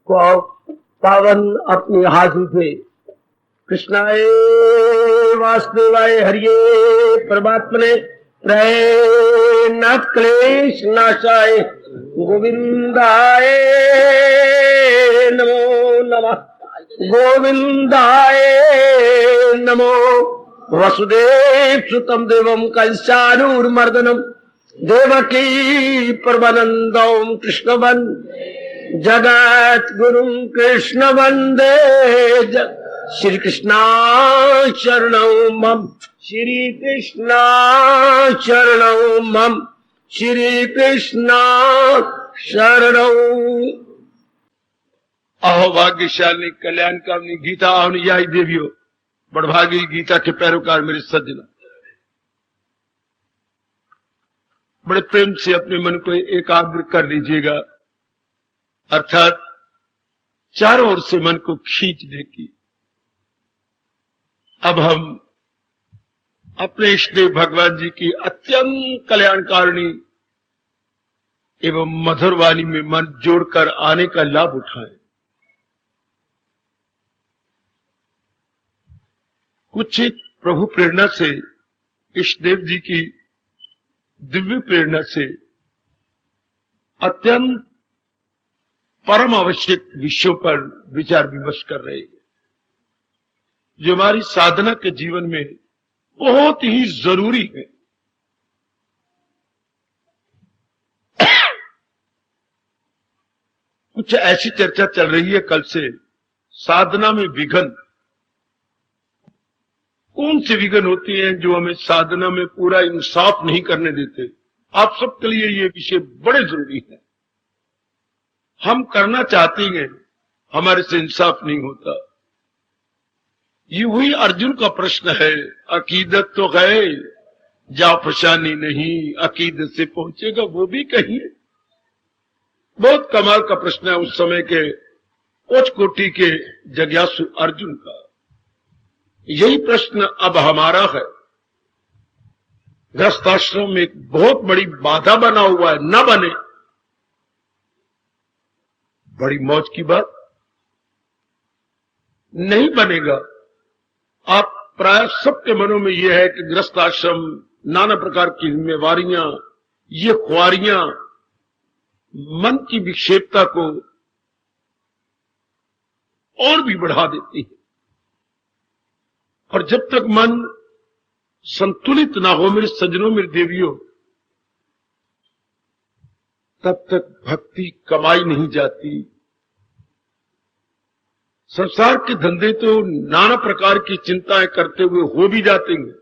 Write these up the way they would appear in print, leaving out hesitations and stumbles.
को पावन अपने हाथों से कृष्णाय वासुदेवाय हरिये परमात्मने नाथ क्लेश नाशाय गोविंदाय नमो नमः गोविंदाय नमो वसुदेव सुतम देवम कंसानूर्मर्दनम देवकी परमानंदम कृष्णवन जगत गुरु कृष्ण वंदे श्री कृष्णा शरणौ मम श्री कृष्णा शरणौ मम श्री कृष्णा शरणौ। अहो भाग्यशाली कल्याणकामिनी गीता अनुयायी देवियों, बड़भागी गीता के पैरोकार मेरे सज्जनों, बड़े प्रेम से अपने मन को एकाग्र कर लीजिएगा, अर्थात चारों ओर से मन को खींचने की। अब हम अपने इष्टदेव भगवान जी की अत्यंत कल्याणकारिणी एवं मधुर वाणी में मन जोड़कर आने का लाभ उठाएं। कुछ प्रभु प्रेरणा से, इष्टदेव जी की दिव्य प्रेरणा से अत्यंत परम आवश्यक विषयों पर विचार विमर्श कर रहे हैं, जो हमारी साधना के जीवन में बहुत ही जरूरी है। कुछ ऐसी चर्चा चल रही है कल से, साधना में विघ्न, कौन से विघ्न होते हैं जो हमें साधना में पूरा इंसाफ नहीं करने देते। आप सबके लिए ये विषय बड़े जरूरी है। हम करना चाहते हैं, हमारे से इंसाफ नहीं होता। ये वही अर्जुन का प्रश्न है, अकीदत तो गए जा परेशानी नहीं, अकीदत से पहुंचेगा वो भी कहीं। बहुत कमाल का प्रश्न है उस समय के उच्च कोटि के जिज्ञासु अर्जुन का। यही प्रश्न अब हमारा है। गृहस्थाश्रम में एक बहुत बड़ी बाधा बना हुआ है, न बने, बड़ी मौज की बात, नहीं बनेगा। आप प्राय सबके मनों में यह है कि गृहस्थ आश्रम, नाना प्रकार की जिम्मेवारियां, ये ख्वारियां मन की विक्षेपता को और भी बढ़ा देती है। और जब तक मन संतुलित ना हो मेरे सज्जनों, मेरे देवियों, तब तक भक्ति कमाई नहीं जाती। संसार के धंधे तो नाना प्रकार की चिंताएं करते हुए हो भी जाते हैं,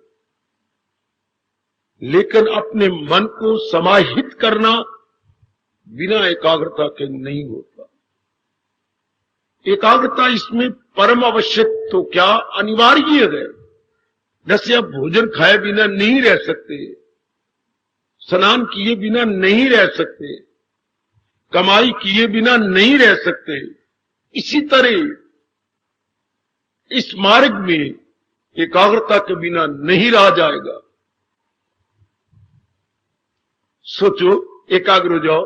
लेकिन अपने मन को समाहित करना बिना एकाग्रता के नहीं होता। एकाग्रता इसमें परम आवश्यक तो क्या अनिवार्य है। जैसे आप भोजन खाए बिना नहीं रह सकते, स्नान किए बिना नहीं रह सकते, कमाई किए बिना नहीं रह सकते, इसी तरह इस मार्ग में एकाग्रता के बिना नहीं रहा जाएगा। सोचो, एकाग्र हो जाओ।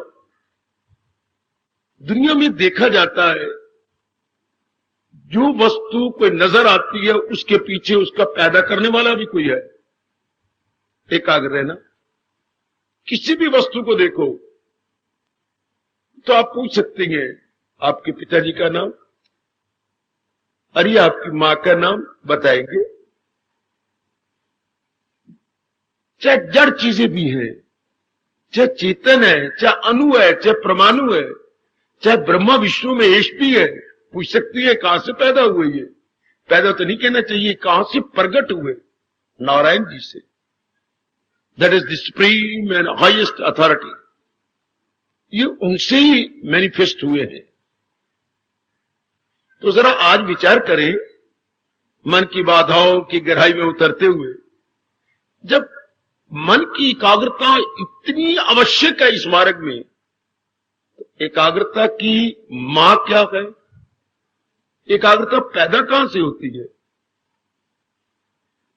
दुनिया में देखा जाता है, जो वस्तु कोई नजर आती है उसके पीछे उसका पैदा करने वाला भी कोई है। एकाग्र रहना। किसी भी वस्तु को देखो तो आप पूछ सकते हैं, आपके पिताजी का नाम, अरे आपकी मां का नाम बताएंगे। चाहे जड़ चीजें भी हैं, चाहे चेतन है, चाहे अणु है, चाहे परमाणु है, चाहे ब्रह्मा विष्णु में महेश भी है, पूछ सकती है कहां से पैदा हुए। ये पैदा तो नहीं कहना चाहिए, कहां से प्रकट हुए। नारायण जी से। That is the supreme and highest authority. ये उनसे ही मैनिफेस्ट हुए हैं। तो जरा आज विचार करें, मन की बाधाओं की गहराई में उतरते हुए, जब मन की एकाग्रता इतनी आवश्यक है इस मार्ग में, तो एकाग्रता की मां क्या है? एकाग्रता पैदा कहां से होती है?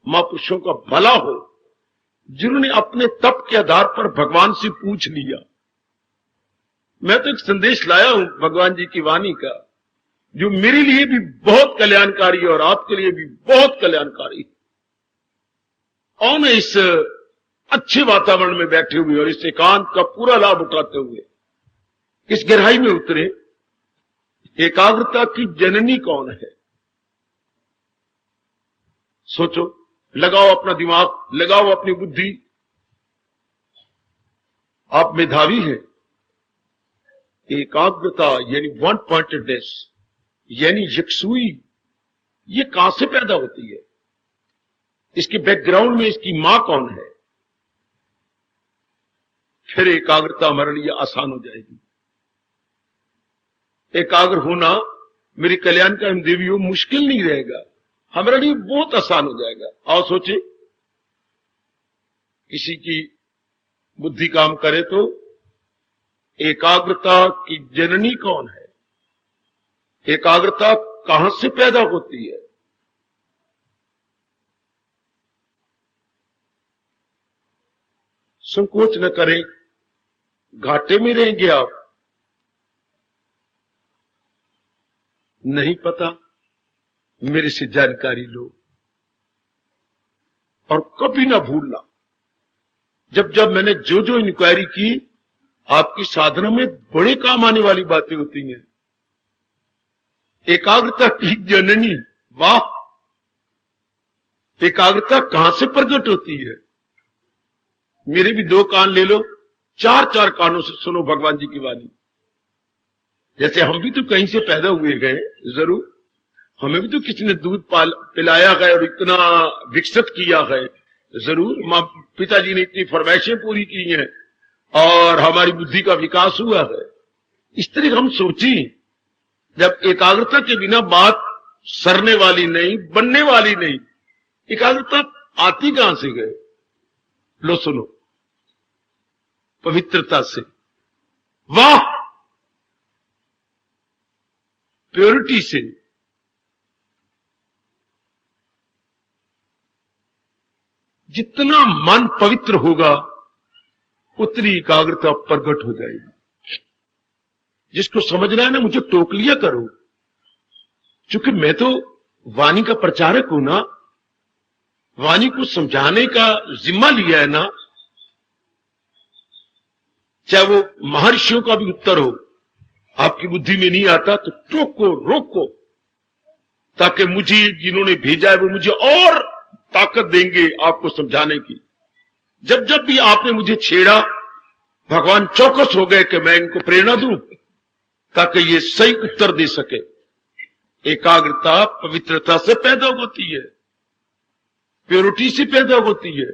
महापुरुषों का भला हो जिन्होंने अपने तप के आधार पर भगवान से पूछ लिया। मैं तो एक संदेश लाया हूं भगवान जी की वाणी का। जो मेरे लिए भी बहुत कल्याणकारी है और आपके लिए भी बहुत कल्याणकारी है। और इस अच्छे वातावरण में बैठे हुए और इस एकांत का पूरा लाभ उठाते हुए इस गहराई में उतरे। एकाग्रता की जननी कौन है? सोचो, लगाओ अपना दिमाग, लगाओ अपनी बुद्धि। आप मेधावी हैं। एकाग्रता यानी वन पॉइंटेडनेस यानी यकसुई, ये कहां से पैदा होती है? इसके बैकग्राउंड में इसकी मां कौन है? फिर एकाग्रता हमारे लिए आसान हो जाएगी। एकाग्र होना मेरी कल्याण का देवियों मुश्किल नहीं रहेगा, हमारे लिए बहुत आसान हो जाएगा। आओ सोचे, किसी की बुद्धि काम करे तो एकाग्रता की जननी कौन है? एकाग्रता कहां से पैदा होती है? संकोच न करें, घाटे में रहेंगे आप। नहीं पता, मेरे से जानकारी लो और कभी ना भूलना। जब जब मैंने जो जो इंक्वायरी की, आपकी साधना में बड़े काम आने वाली बातें होती हैं। एकाग्रता की जननी, वाह! एकाग्रता कहां से प्रकट होती है? मेरे भी दो कान ले लो, चार चार कानों से सुनो भगवान जी की वाणी। जैसे हम भी तो कहीं से पैदा हुए गए, जरूर हमें भी तो किसी ने दूध पिलाया है और इतना विकसित किया है, जरूर मां पिताजी ने इतनी फरमाइशें पूरी की हैं और हमारी बुद्धि का विकास हुआ है। इस तरह हम सोची, जब एकाग्रता के बिना बात सरने वाली नहीं, बनने वाली नहीं, एकाग्रता आती कहां से गए? लो सुनो, पवित्रता से। वाह! प्योरिटी से। जितना मन पवित्र होगा उतनी एकाग्रता प्रकट हो जाएगी। जिसको समझना है ना, मुझे टोक लिया करो, क्योंकि मैं तो वाणी का प्रचारक हूं ना, वाणी को समझाने का जिम्मा लिया है ना। चाहे वो महर्षियों का भी उत्तर हो, आपकी बुद्धि में नहीं आता तो टोको, रोको, ताकि मुझे जिन्होंने भेजा है वो मुझे और ताकत देंगे आपको समझाने की। जब जब भी आपने मुझे छेड़ा, भगवान चौकस हो गए कि मैं इनको प्रेरणा दूं ताकि ये सही उत्तर दे सके। एकाग्रता पवित्रता से पैदा होती है, प्योरिटी से पैदा होती है।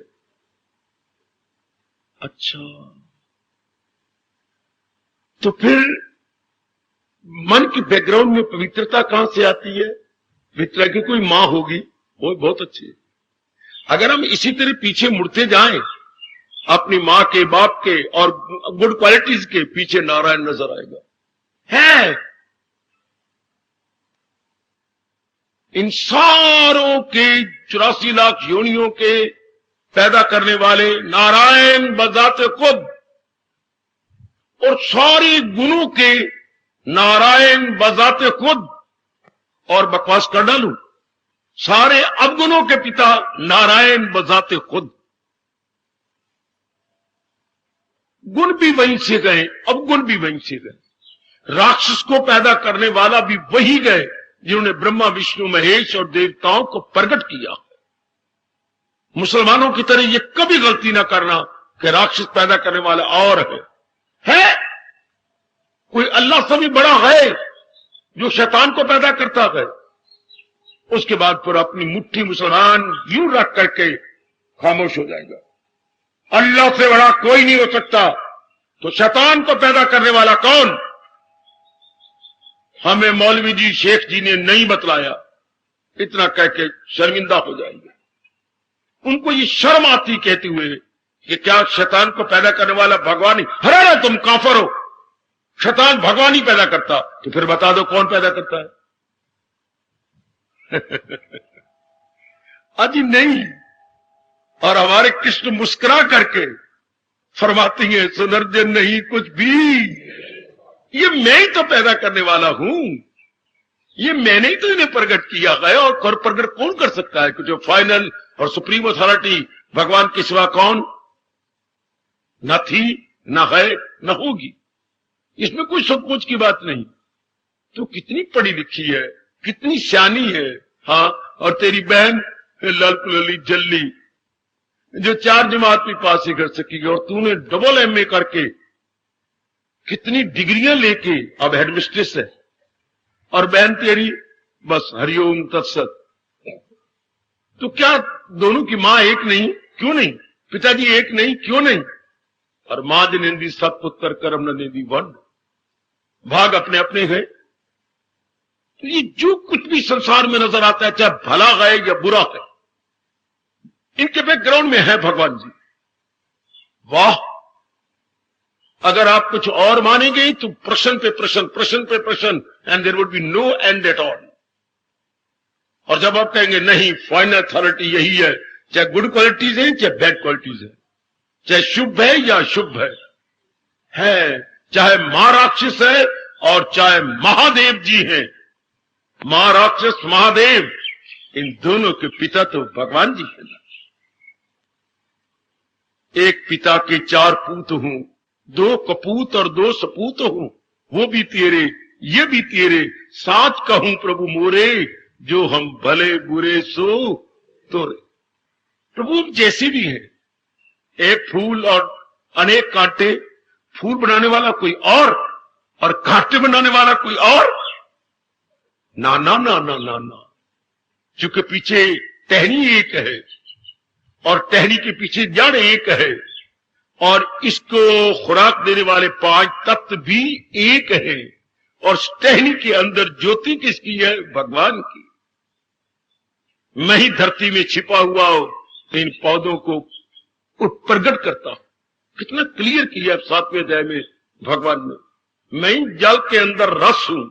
अच्छा, तो फिर मन के बैकग्राउंड में पवित्रता कहां से आती है? पवित्रता की कोई मां होगी, वो बहुत अच्छी है। अगर हम इसी तरह पीछे मुड़ते जाएं, अपनी मां के, बाप के और गुड क्वालिटीज के पीछे नारायण नजर आएगा। है इन सारों के 84 लाख योनियों के पैदा करने वाले नारायण बजाते खुद, और सारे गुणों के नारायण बजाते खुद। और बकवास कर डालूं, सारे अवगुणों के पिता नारायण बजाते खुद। गुण भी वहीं से गए, अवगुण भी वहीं से गए। राक्षस को पैदा करने वाला भी वही गए जिन्होंने ब्रह्मा, विष्णु, महेश और देवताओं को प्रकट किया। मुसलमानों की तरह ये कभी गलती ना करना कि राक्षस पैदा करने वाला और है। कोई अल्लाह से भी बड़ा है जो शैतान को पैदा करता है। उसके बाद फिर अपनी मुट्ठी मुसलमान यूं रख करके खामोश हो जाएगा। अल्लाह से बड़ा कोई नहीं हो सकता, तो शैतान को पैदा करने वाला कौन? हमें मौलवी जी, शेख जी ने नहीं बतलाया, इतना कह के शर्मिंदा हो जाएंगे। उनको ये शर्म आती कहते हुए कि क्या शैतान को पैदा करने वाला भगवान ही? हराना, तुम काफर हो, शैतान भगवान ही पैदा करता। तो फिर बता दो कौन पैदा करता है? अजी नहीं। और हमारे कृष्ण मुस्कुरा करके फरमाती है, सुनर्जन नहीं कुछ भी, ये मैं ही तो पैदा करने वाला हूं। ये मैंने ही तो इन्हें प्रकट किया है, और प्रकट कौन कर सकता है? जो फाइनल और सुप्रीम अथॉरिटी भगवान के सिवा कौन? न थी, न है, न होगी। इसमें कोई सचमुच की बात नहीं। तो कितनी पढ़ी लिखी है, कितनी शानी है। हाँ, और तेरी बहन लाल कुलली जल्ली जो 4 जमात भी पास ही कर सकेगी, और तूने डबल MA करके कितनी डिग्रियां लेके अब हेडमिस्ट्रेस है, और बहन तेरी बस हरिओम तत्सत। तो क्या दोनों की मां एक नहीं? क्यों नहीं? पिताजी एक नहीं? क्यों नहीं? और मां जनेंदी सतपुत्र कर्म न देदी वन, भाग अपने अपने है। तो ये जो कुछ भी संसार में नजर आता है, चाहे भला है या बुरा है, इनके बैकग्राउंड में है भगवान जी। वाह, अगर आप कुछ और मानेंगे तो प्रश्न पे प्रश्न, प्रश्न पे प्रश्न, and there would be no end at all. और जब आप कहेंगे नहीं, फाइनल अथॉरिटी यही है, चाहे गुड क्वालिटीज है चाहे बैड क्वालिटीज है, चाहे शुभ है या अशुभ है, चाहे मां राक्षस है और चाहे महादेव जी हैं। मां राक्षस, महादेव, इन दोनों के पिता तो भगवान जी हैं। एक पिता के 4 पूत हूं, 2 कपूत और 2 सपूत हूं, वो भी तेरे, ये भी तेरे, साच कहूं प्रभु मोरे, जो हम भले बुरे सो तोरे। प्रभु जैसे भी है, एक फूल और अनेक कांटे, फूल बनाने वाला कोई और कांटे बनाने वाला कोई और। ना ना ना ना ना ना, क्योंकि पीछे टहनी एक है और टहनी के पीछे जड़ एक है, और इसको खुराक देने वाले 5 तत्व भी एक है, और टहनी के अंदर ज्योति किसकी है? भगवान की। मैं ही धरती में छिपा हुआ हूं, इन पौधों को प्रकट करता हूं। कितना क्लियर किया 7वें अध्याय में भगवान ने। मैं ही जल के अंदर रस हूं।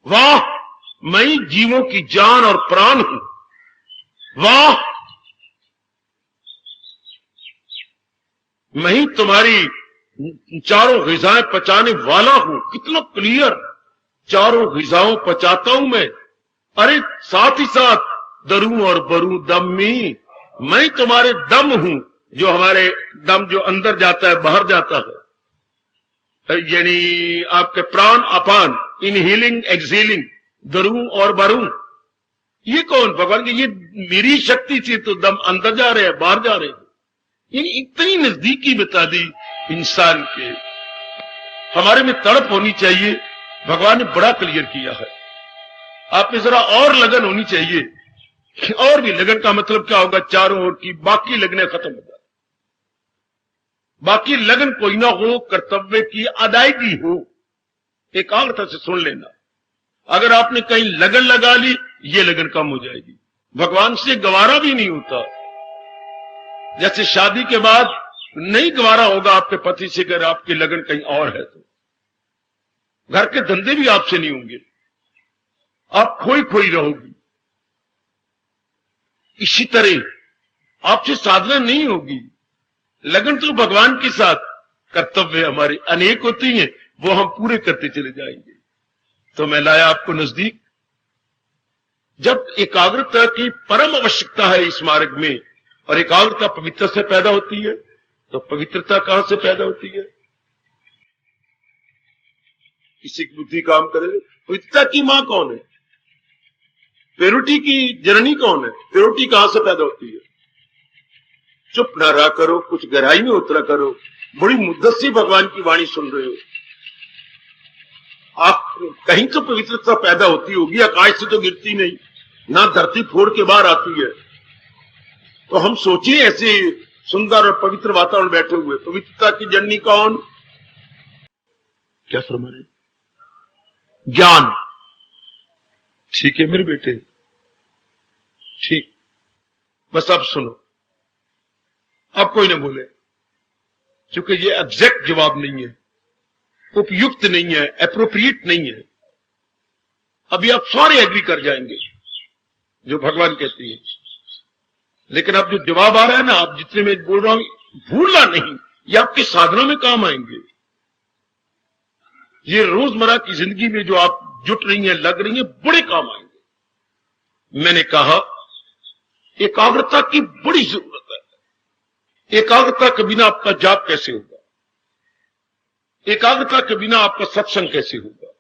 वाह, मैं ही जीवों की जान और प्राण हूं। वाह, मैं ही तुम्हारी चारों ग़िज़ाएं पचाने वाला हूं। कितना क्लियर, चारों ग़िज़ाओं पचाता हूं मैं। अरे साथ ही साथ दरूं और बरूं दम में, मैं तुम्हारे दम हूं, जो हमारे दम जो अंदर जाता है बाहर जाता है, यानी आपके प्राण अपान, इनहेलिंग एक्सहेलिंग, दरूं और बरूं। ये कौन? भगवान की। ये मेरी शक्ति से तो दम अंदर जा रहे हैं बाहर जा रहे हैं। ये इतनी नजदीकी बता दी इंसान के। हमारे में तड़प होनी चाहिए, भगवान ने बड़ा क्लियर किया है। आप में जरा और लगन होनी चाहिए। और भी लगन का मतलब क्या होगा? चारों ओर की बाकी लगने खत्म हो जाए, बाकी लगन कोई ना हो, कर्तव्य की अदायगी हो। एकाग्रता से सुन लेना। अगर आपने कहीं लगन लगा ली, ये लगन कम हो जाएगी। भगवान से गवारा भी नहीं होता। जैसे शादी के बाद नहीं गवारा होगा आपके पति से अगर आपकी लगन कहीं और है तो। घर के धंधे भी आपसे नहीं होंगे, आप खोई खोई रहोगी। इसी तरह आपसे साधना नहीं होगी। लगन तो भगवान के साथ, कर्तव्य हमारे अनेक होती हैं, वो हम पूरे करते चले जाएंगे। तो मैं लाया आपको नजदीक। जब एकाग्रता की परम आवश्यकता है इस मार्ग में, और एकाग्रता पवित्र से पैदा होती है, तो पवित्रता कहां से पैदा होती है? किसी की बुद्धि काम करे। पवित्रता की मां कौन है? प्योरिटी की जननी कौन है? प्योरिटी कहां से पैदा होती है? चुप ना रहा करो, कुछ गहराई में उतरा करो। बड़ी मुद्दत से भगवान की वाणी सुन रहे हो। आप कहीं तो पवित्रता पैदा होती होगी, आकाश से तो गिरती नहीं, ना धरती फोड़ के बाहर आती है। तो हम सोचिए ऐसे सुंदर और पवित्र वातावरण बैठे हुए, पवित्रता की जननी कौन? क्या फरमा रहे? ज्ञान। ठीक है मेरे बेटे, ठीक। बस अब सुनो, अब कोई ना बोले, क्योंकि ये एग्जैक्ट जवाब नहीं है, उपयुक्त नहीं है, एप्रोप्रिएट नहीं है। अभी आप सारे एग्री कर जाएंगे जो भगवान कहती है, लेकिन अब जो जवाब आ रहा है ना, आप जितने में बोल रहा हूं, भूलना नहीं, ये आपकी साधना में काम आएंगे। ये रोजमर्रा की जिंदगी में जो आप जुट रही हैं, लग रही हैं, बड़े काम आएंगे। मैंने कहा एकाग्रता की बड़ी जरूरत है। एकाग्रता के बिना आपका जाप कैसे होगा? एकाग्रता के बिना आपका सत्संग कैसे होगा?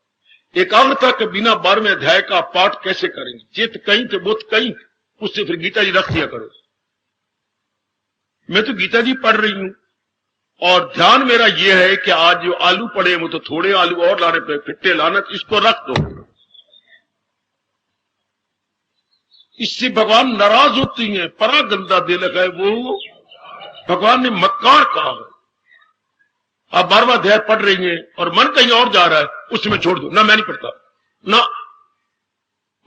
एकाग्रता के बिना 12वें अध्याय का पाठ कैसे करेंगे? चेत कहीं तो बुत कहीं, उससे फिर गीता जी रख दिया करो। मैं तो गीता जी पढ़ रही हूं और ध्यान मेरा यह है कि आज जो आलू पड़े वो तो थोड़े आलू और लाने पे फिट्टे लाना, इसको रख दो। इससे भगवान नाराज होती हैं। परा गंदा दे लगा है वो, भगवान ने मक्कार कहा है। आप 12वां अध्याय पढ़ रही हैं और मन कहीं और जा रहा है, उसमें छोड़ दो ना, मैं नहीं पढ़ता ना।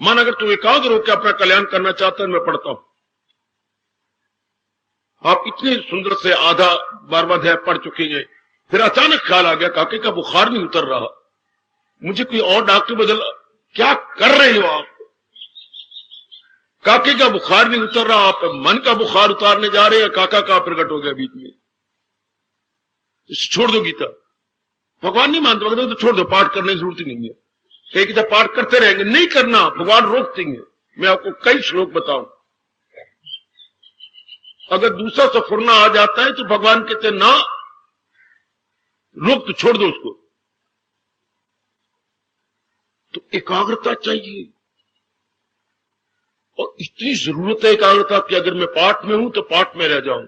मन अगर तू एकाग्र होकर अपना कल्याण करना चाहता है, मैं पढ़ता हूं। आप इतने सुंदर से आधा 12वां अध्याय पढ़ चुके हैं, फिर अचानक ख्याल आ गया काके का बुखार नहीं उतर रहा, मुझे कोई और डॉक्टर बदल, क्या कर रहे हो आप? काके का बुखार नहीं उतर रहा, आप मन का बुखार उतारने जा रहे हैं। काका का प्रकट हो गया बीच में, छोड़ दो गीता। भगवान नहीं मानते, भगवान तो छोड़ दो, पाठ करने की जरूरत ही नहीं है। कई गीता पाठ करते रहेंगे, नहीं करना, भगवान रोक देंगे। मैं आपको कई श्लोक बताऊं, अगर दूसरा सफुरना आ जाता है तो भगवान कहते ना, रोक तो, छोड़ दो उसको। तो एकाग्रता चाहिए और इतनी जरूरत है एकाग्रता की। अगर मैं पाठ में हूं तो पाठ में रह जाऊं,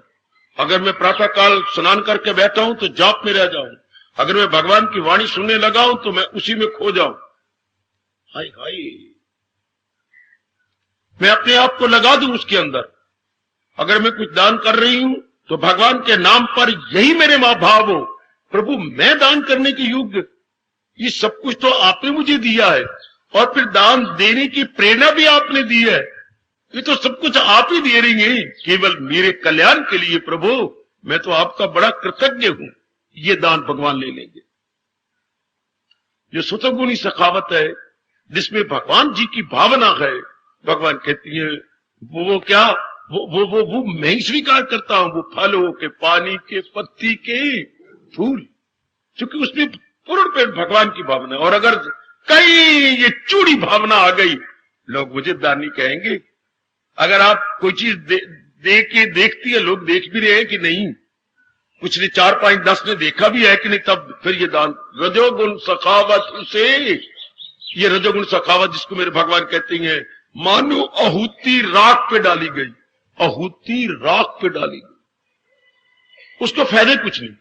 अगर मैं प्रातः काल स्नान करके बैठा हूं तो जाप में रह जाऊं, अगर मैं भगवान की वाणी सुनने लगा हूं तो मैं उसी में खो जाऊं। हाय हाय, मैं अपने आप को लगा दूं उसके अंदर। अगर मैं कुछ दान कर रही हूं तो भगवान के नाम पर यही मेरे मां भाव हो, प्रभु मैं दान करने के योग्य, ये सब कुछ तो आपने मुझे दिया है और फिर दान देने की प्रेरणा भी आपने दी है। ये तो सब कुछ आप ही दे रही हैं, केवल मेरे कल्याण के लिए। प्रभु मैं तो आपका बड़ा कृतज्ञ हूं। ये दान भगवान ले लेंगे। जो सुतगुणी सखावत है, जिसमें भगवान जी की भावना है, भगवान कहती है वो क्या, वो मैं ही स्वीकार करता हूं। वो फलों के, पानी के, पत्ती के, फूल, क्योंकि उसमें पूर्ण पेट भगवान की भावना। और अगर कहीं ये चूड़ी भावना आ गई, लोग मुझे दानी कहेंगे। अगर आप कोई चीज दे के देखती है, लोग देख भी रहे हैं कि नहीं, कुछ ने 4, 5, 10 ने देखा भी है कि नहीं, तब फिर ये दान। रजोगुण सखावत से, ये रजोगुण सखावत जिसको मेरे भगवान कहती हैं, मानो आहूति राख पे डाली गई, आहूति राख पे डाली गई, उसको फायदे कुछ नहीं।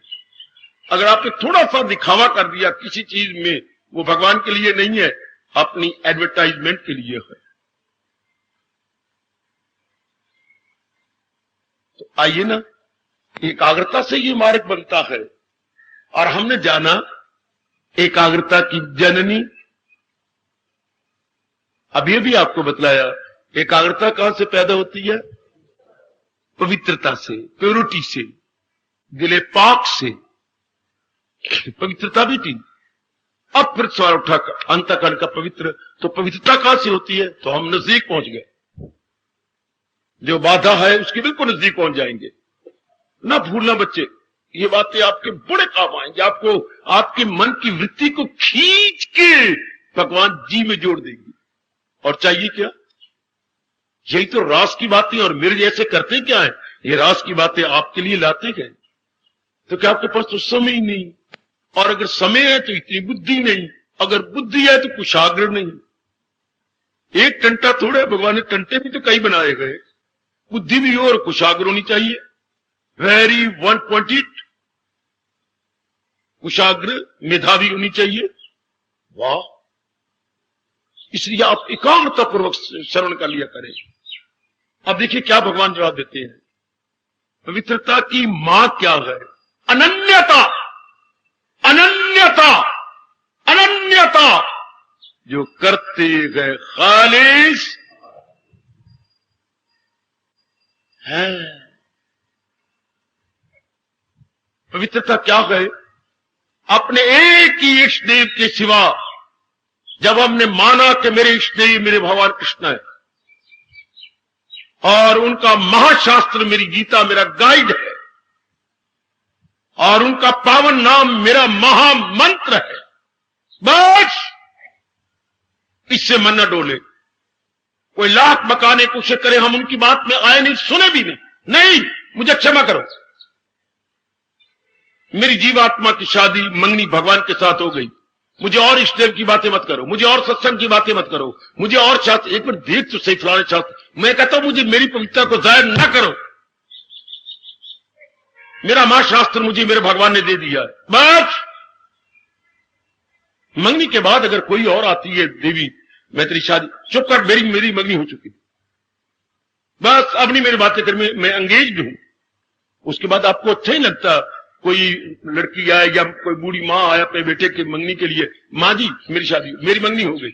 अगर आपने थोड़ा सा दिखावा कर दिया किसी चीज में, वो भगवान के लिए नहीं है, अपनी एडवर्टाइजमेंट के लिए है। तो आइए ना, एकाग्रता से ये मार्ग बनता है। और हमने जाना एकाग्रता की जननी, अभी भी आपको बतलाया, एकाग्रता कहां से पैदा होती है? पवित्रता से, प्योरिटी से, दिले पाक से पवित्रता भी थी। अब फिर सवाल उठा अंतःकरण का पवित्र, तो पवित्रता कहां से होती है? तो हम नजदीक पहुंच गए। जो बाधा है उसके बिल्कुल नजदीक पहुंच जाएंगे। ना भूलना बच्चे, ये बातें आपके बड़े काम आएंगे। आपको आपके मन की वृत्ति को खींच के भगवान जी में जोड़ देंगी। और चाहिए क्या? यही तो रास की बातें। और मेरे जैसे करते क्या है, ये रास की बातें आपके लिए लाते गए। तो क्या आपके पास तो समय ही नहीं, और अगर समय है तो इतनी बुद्धि नहीं, अगर बुद्धि है तो कुशाग्र नहीं। एक टंटा थोड़े, भगवान ने टंटे भी तो कई बनाए गए। बुद्धि भी हो और कुशाग्र होनी चाहिए। वेरी वन पॉइंटेड, कुशाग्र, मेधावी होनी चाहिए। वाह, इसलिए आप एकाग्रता पूर्वक श्रवण कर लिया करें। अब देखिए क्या भगवान जवाब देते हैं। पवित्रता की मां क्या है? अनन्यता, अनन्यता, अनन्यता। जो करते गए खालिस है। पवित्रता क्या है? अपने एक ही इष्ट देव के सिवा, जब हमने माना कि मेरे इष्ट देव मेरे भगवान कृष्ण है और उनका महाशास्त्र मेरी गीता मेरा गाइड है और उनका पावन नाम मेरा महामंत्र है, बस इससे मन न डोले। कोई लाख बकाने कोशिश करे, हम उनकी बात में आए नहीं, सुने भी नहीं। नहीं, मुझे क्षमा करो, मेरी जीवात्मा की शादी मंगनी भगवान के साथ हो गई, मुझे और इष्टदेव की बातें मत करो, मुझे और सत्संग की बातें मत करो, मुझे और शास्त्र, एक बार देख तो सही फलाने शास्त्र। मैं कहता हूं मुझे मेरी पवित्रता को जाहिर न करो, मेरा मां शास्त्र मुझे मेरे भगवान ने दे दिया है। बस मंगनी के बाद अगर कोई और आती है, देवी मैं तेरी शादी, चुप कर, मेरी मंगनी हो चुकी, बस अब नहीं मेरी बातें कर, मैं अंगेज भी हूं। उसके बाद आपको अच्छा ही लगता कोई लड़की आए या कोई बूढ़ी मां आए अपने बेटे की मंगनी के लिए, मां जी मेरी शादी, मेरी मंगनी हो गई।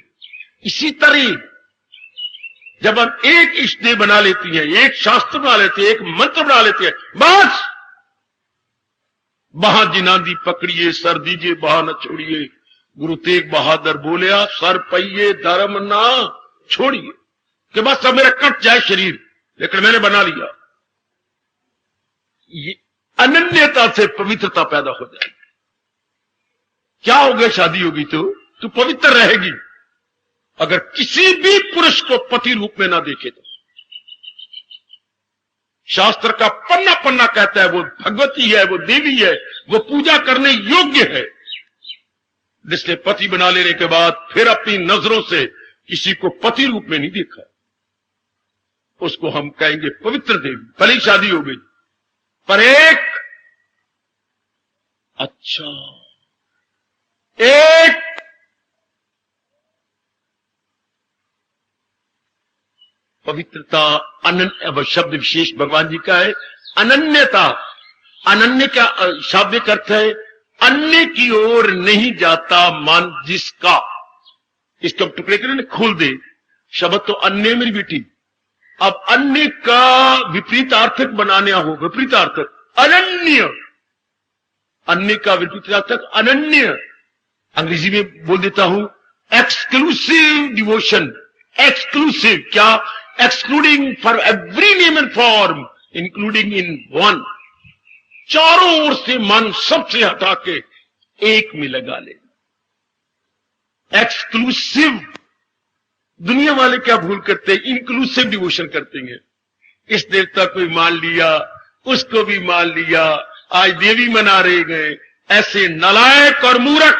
इसी तरह जब हम एक इष्टदेव बना लेती हैं, एक शास्त्र बना लेते हैं, एक मंत्र बना लेते हैं, बस बहा जिनादी पकड़िए, सर दीजिए बहा न छोड़िए, गुरु तेग बहादुर बोलिया, सर पहिए धर्म ना छोड़िए, कि बस अब मेरा कट जाए शरीर, लेकिन मैंने बना लिया। ये अनन्यता से पवित्रता पैदा हो जाएगी। क्या हो गया, शादी होगी तो तू पवित्र रहेगी। अगर किसी भी पुरुष को पति रूप में ना देखे तो शास्त्र का पन्ना पन्ना कहता है वो भगवती है, वो देवी है, वो पूजा करने योग्य है। जिसने पति बना लेने के बाद फिर अपनी नजरों से किसी को पति रूप में नहीं देखा, उसको हम कहेंगे पवित्र देवी। भले ही शादी हो गई, पर एक पवित्रता, अनन्य शब्द विशेष भगवान जी का है, अनन्यता। अनन्य का शाब्दिक अर्थ है अन्य की ओर नहीं जाता मन जिसका। इसको टुकड़े करने खोल दे, शब्द तो अन्य मेरी बेटी। अब अन्य का विपरीतार्थक बनाने हो, विपरीतार्थक अनन्य, अन्य का विपरीतार्थक अनन्य। अंग्रेजी में बोल देता हूं एक्सक्लूसिव डिवोशन। एक्सक्लूसिव क्या? Excluding for every name and form including in one. चारों ओर से मन सबसे हटा के एक में लगा ले। एक्सक्लूसिव। दुनिया वाले क्या भूल करते हैं? इंक्लूसिव डिवोशन करते हैं। इस देवता को भी मान लिया, उसको भी मान लिया, आज देवी मना रहे गए। ऐसे नालायक और मूर्ख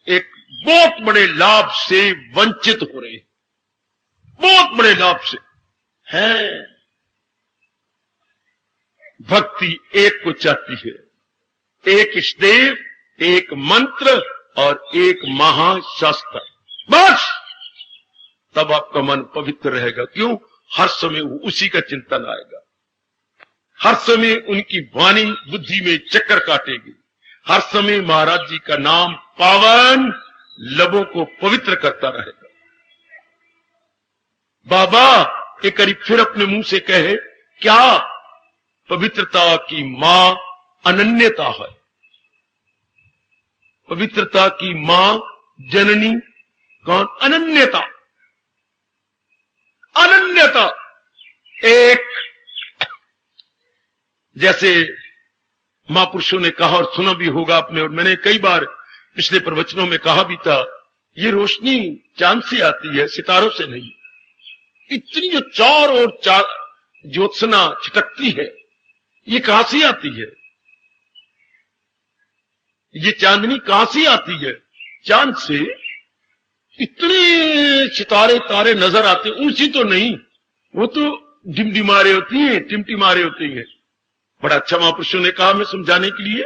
एक बहुत बड़े लाभ से वंचित हो रहे हैं, बहुत बड़े लाभ से है। भक्ति एक को चाहती है, एक इष्टदेव, एक मंत्र और एक महाशास्त्र, बस तब आपका मन पवित्र रहेगा। क्यों? हर समय उसी का चिंतन आएगा, हर समय उनकी वाणी बुद्धि में चक्कर काटेगी, हर समय महाराज जी का नाम पावन लबों को पवित्र करता रहेगा। बाबा एक बार फिर अपने मुंह से कहे, क्या पवित्रता की मां अनन्यता है। पवित्रता की मां जननी कौन? अनन्यता। अनन्यता। एक जैसे महापुरुषों ने कहा और सुना भी होगा आपने, और मैंने कई बार पिछले प्रवचनों में कहा भी था, ये रोशनी चांद से आती है, सितारों से नहीं। इतनी जो चार और चार ज्योत्सना छिटकती है, ये कहां से आती है? ये चांदनी कहां से आती है? चांद से। इतने सितारे तारे नजर आते, ऊंची तो नहीं, वो तो डिमडिमारे होती हैं, टिमटिमारे होती हैं। बड़ा अच्छा महापुरुषों ने कहा मैं समझाने के लिए,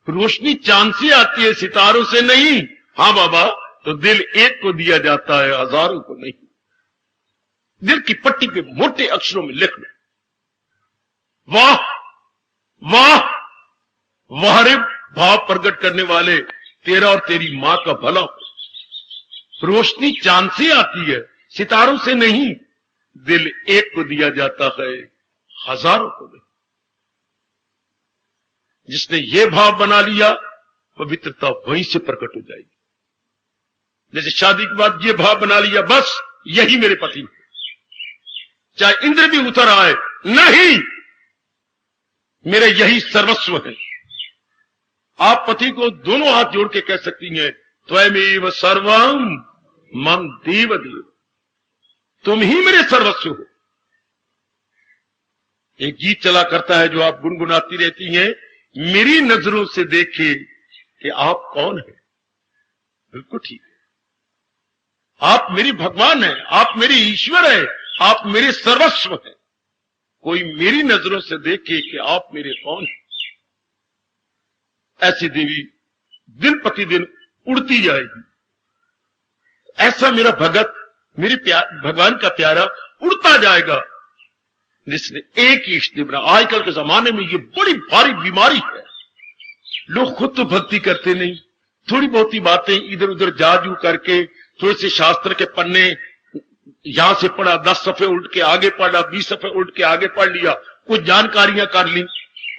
रोशनी चांद से आती है, सितारों से नहीं। हाँ बाबा, तो दिल एक को दिया जाता है, हजारों को नहीं। दिल की पट्टी पे मोटे अक्षरों में लिख लो, वाह वाह वाह रे भाव प्रकट करने वाले, तेरा और तेरी मां का भला हो। रोशनी चांद से आती है, सितारों से नहीं। दिल एक को दिया जाता है, हजारों को नहीं। जिसने ये भाव बना लिया, पवित्रता वहीं से प्रकट हो जाएगी। जैसे शादी के बाद ये भाव बना लिया, बस यही मेरे पति, चाहे इंद्र भी उतर आए, नहीं, मेरे यही सर्वस्व है। आप पति को दोनों हाथ जोड़ के कह सकती हैं, त्वमेव सर्वम मम देव देव, तुम ही मेरे सर्वस्व हो। एक गीत चला करता है जो आप गुनगुनाती रहती हैं, मेरी नजरों से देखे कि आप कौन है। बिल्कुल ठीक है, आप मेरी भगवान है, आप मेरी ईश्वर है, आप मेरे सर्वस्व है। कोई मेरी नजरों से देखे कि आप मेरे कौन है, ऐसी देवी दिन प्रतिदिन उड़ती जाएगी। ऐसा मेरा भगत, मेरे भगवान का प्यारा उड़ता जाएगा, जिसने एक ही इष्ट बना। आजकल के जमाने में ये बड़ी भारी बीमारी है, लोग खुद तो भक्ति करते नहीं, थोड़ी बहुत ही बातें इधर उधर जाजू करके, थोड़े से शास्त्र के पन्ने यहां से पढ़ा, 10 सफ़े उल्ट के आगे पढ़ा, 20 सफ़े उल्ट के आगे पढ़ लिया, कुछ जानकारियां कर ली,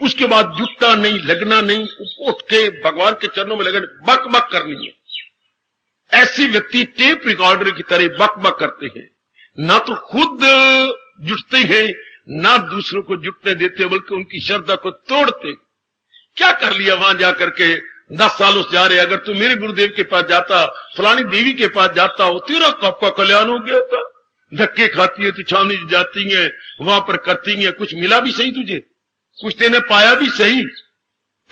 उसके बाद जुटना नहीं, लगना नहीं, उठ के भगवान के चरणों में लगन बक बक करनी है। ऐसे व्यक्ति टेप रिकॉर्डर की तरह बक बक करते हैं, ना तो खुद जुटते हैं ना दूसरों को जुटने देते, बल्कि उनकी श्रद्धा को तोड़ते। क्या कर लिया वहां जाकर के, 10 सालों से जा रहे, अगर तू मेरे गुरुदेव के पास जाता, फलानी देवी के पास जाता हो, तेरा कब का कल्याण हो गया था। धक्के खाती है, तू छावनी जाती है, वहां पर करती है, कुछ मिला भी सही तुझे, कुछ तेने पाया भी सही।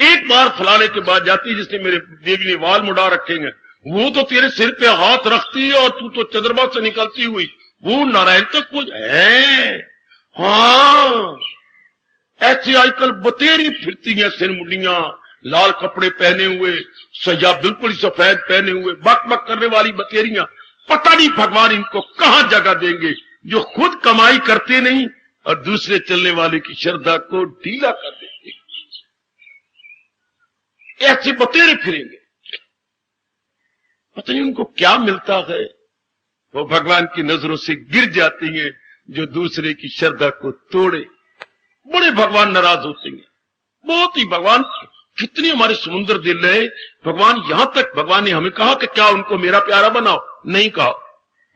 एक बार फलाने के बाद जाती है जिसने मेरे देवी ने वाल मुड़ा रखेंगे, वो तो तेरे सिर पे हाथ रखती है और तू तो चंद्रमा से निकलती हुई वो नारायण तक कुछ है। हाँ, ऐसी आजकल बतेरी फिरती हैं, सिर मुंडियां, लाल कपड़े पहने हुए, सजा बिल्कुल सफेद पहने हुए, बक बक करने वाली बतेरियां। पता नहीं भगवान इनको कहां जगह देंगे, जो खुद कमाई करते नहीं और दूसरे चलने वाले की श्रद्धा को ढीला कर देंगे। ऐसे बतेरे फिरेंगे, पता नहीं उनको क्या मिलता है, वो भगवान की नजरों से गिर जाती हैं जो दूसरे की श्रद्धा को तोड़े। बड़े भगवान नाराज होते हैं, बहुत ही। भगवान कितनी हमारे समुद्र दिल है। भगवान यहां तक भगवान ने हमें कहा कि क्या उनको मेरा प्यारा बनाओ, नहीं कहा।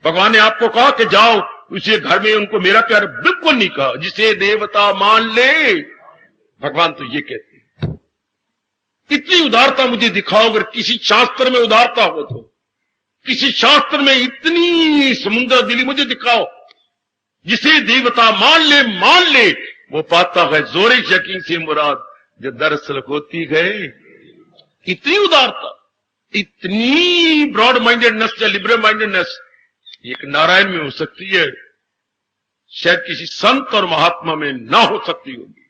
भगवान ने आपको कहा कि जाओ उसे घर में उनको मेरा प्यारा, बिल्कुल नहीं कहा। जिसे देवता मान ले, भगवान तो ये कहते हैं, इतनी उदारता मुझे दिखाओ। अगर किसी शास्त्र में उदारता हो तो किसी शास्त्र में इतनी समुद्र दिली मुझे दिखाओ। जिसे देवता मान ले वो पाता है जोरे यकीन से मुराद, जो दरअसल होती है। इतनी उदारता, इतनी ब्रॉड माइंडेडनेस या लिबरल माइंडेडनेस एक नारायण में हो सकती है, शायद किसी संत और महात्मा में ना हो सकती होगी।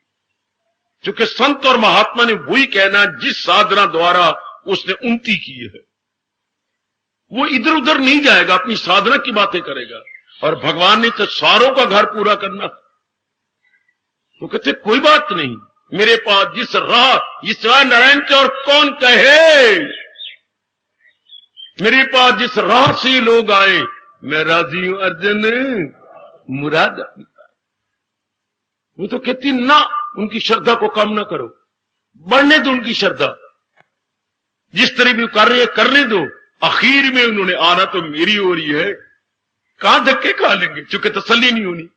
क्योंकि संत और महात्मा ने वही कहना जिस साधना द्वारा उसने उन्नति की है। वो इधर उधर नहीं जाएगा, अपनी साधना की बातें करेगा। और भगवान ने तो सारों का घर पूरा करना। वो कहते कोई बात नहीं, मेरे पास जिस राह इस नारायण के और कौन कहे, मेरे पास जिस राह से लोग आए मैं राजी हूं अर्जुन मुराद। वो तो कहती ना, उनकी श्रद्धा को कम ना करो, बढ़ने दो उनकी श्रद्धा। जिस तरह भी कर रहे हैं करने दो। आखिर में उन्होंने आना तो मेरी ओर ही है, कहां धक्के खा लेंगे, चूंकि तसल्ली नहीं होनी।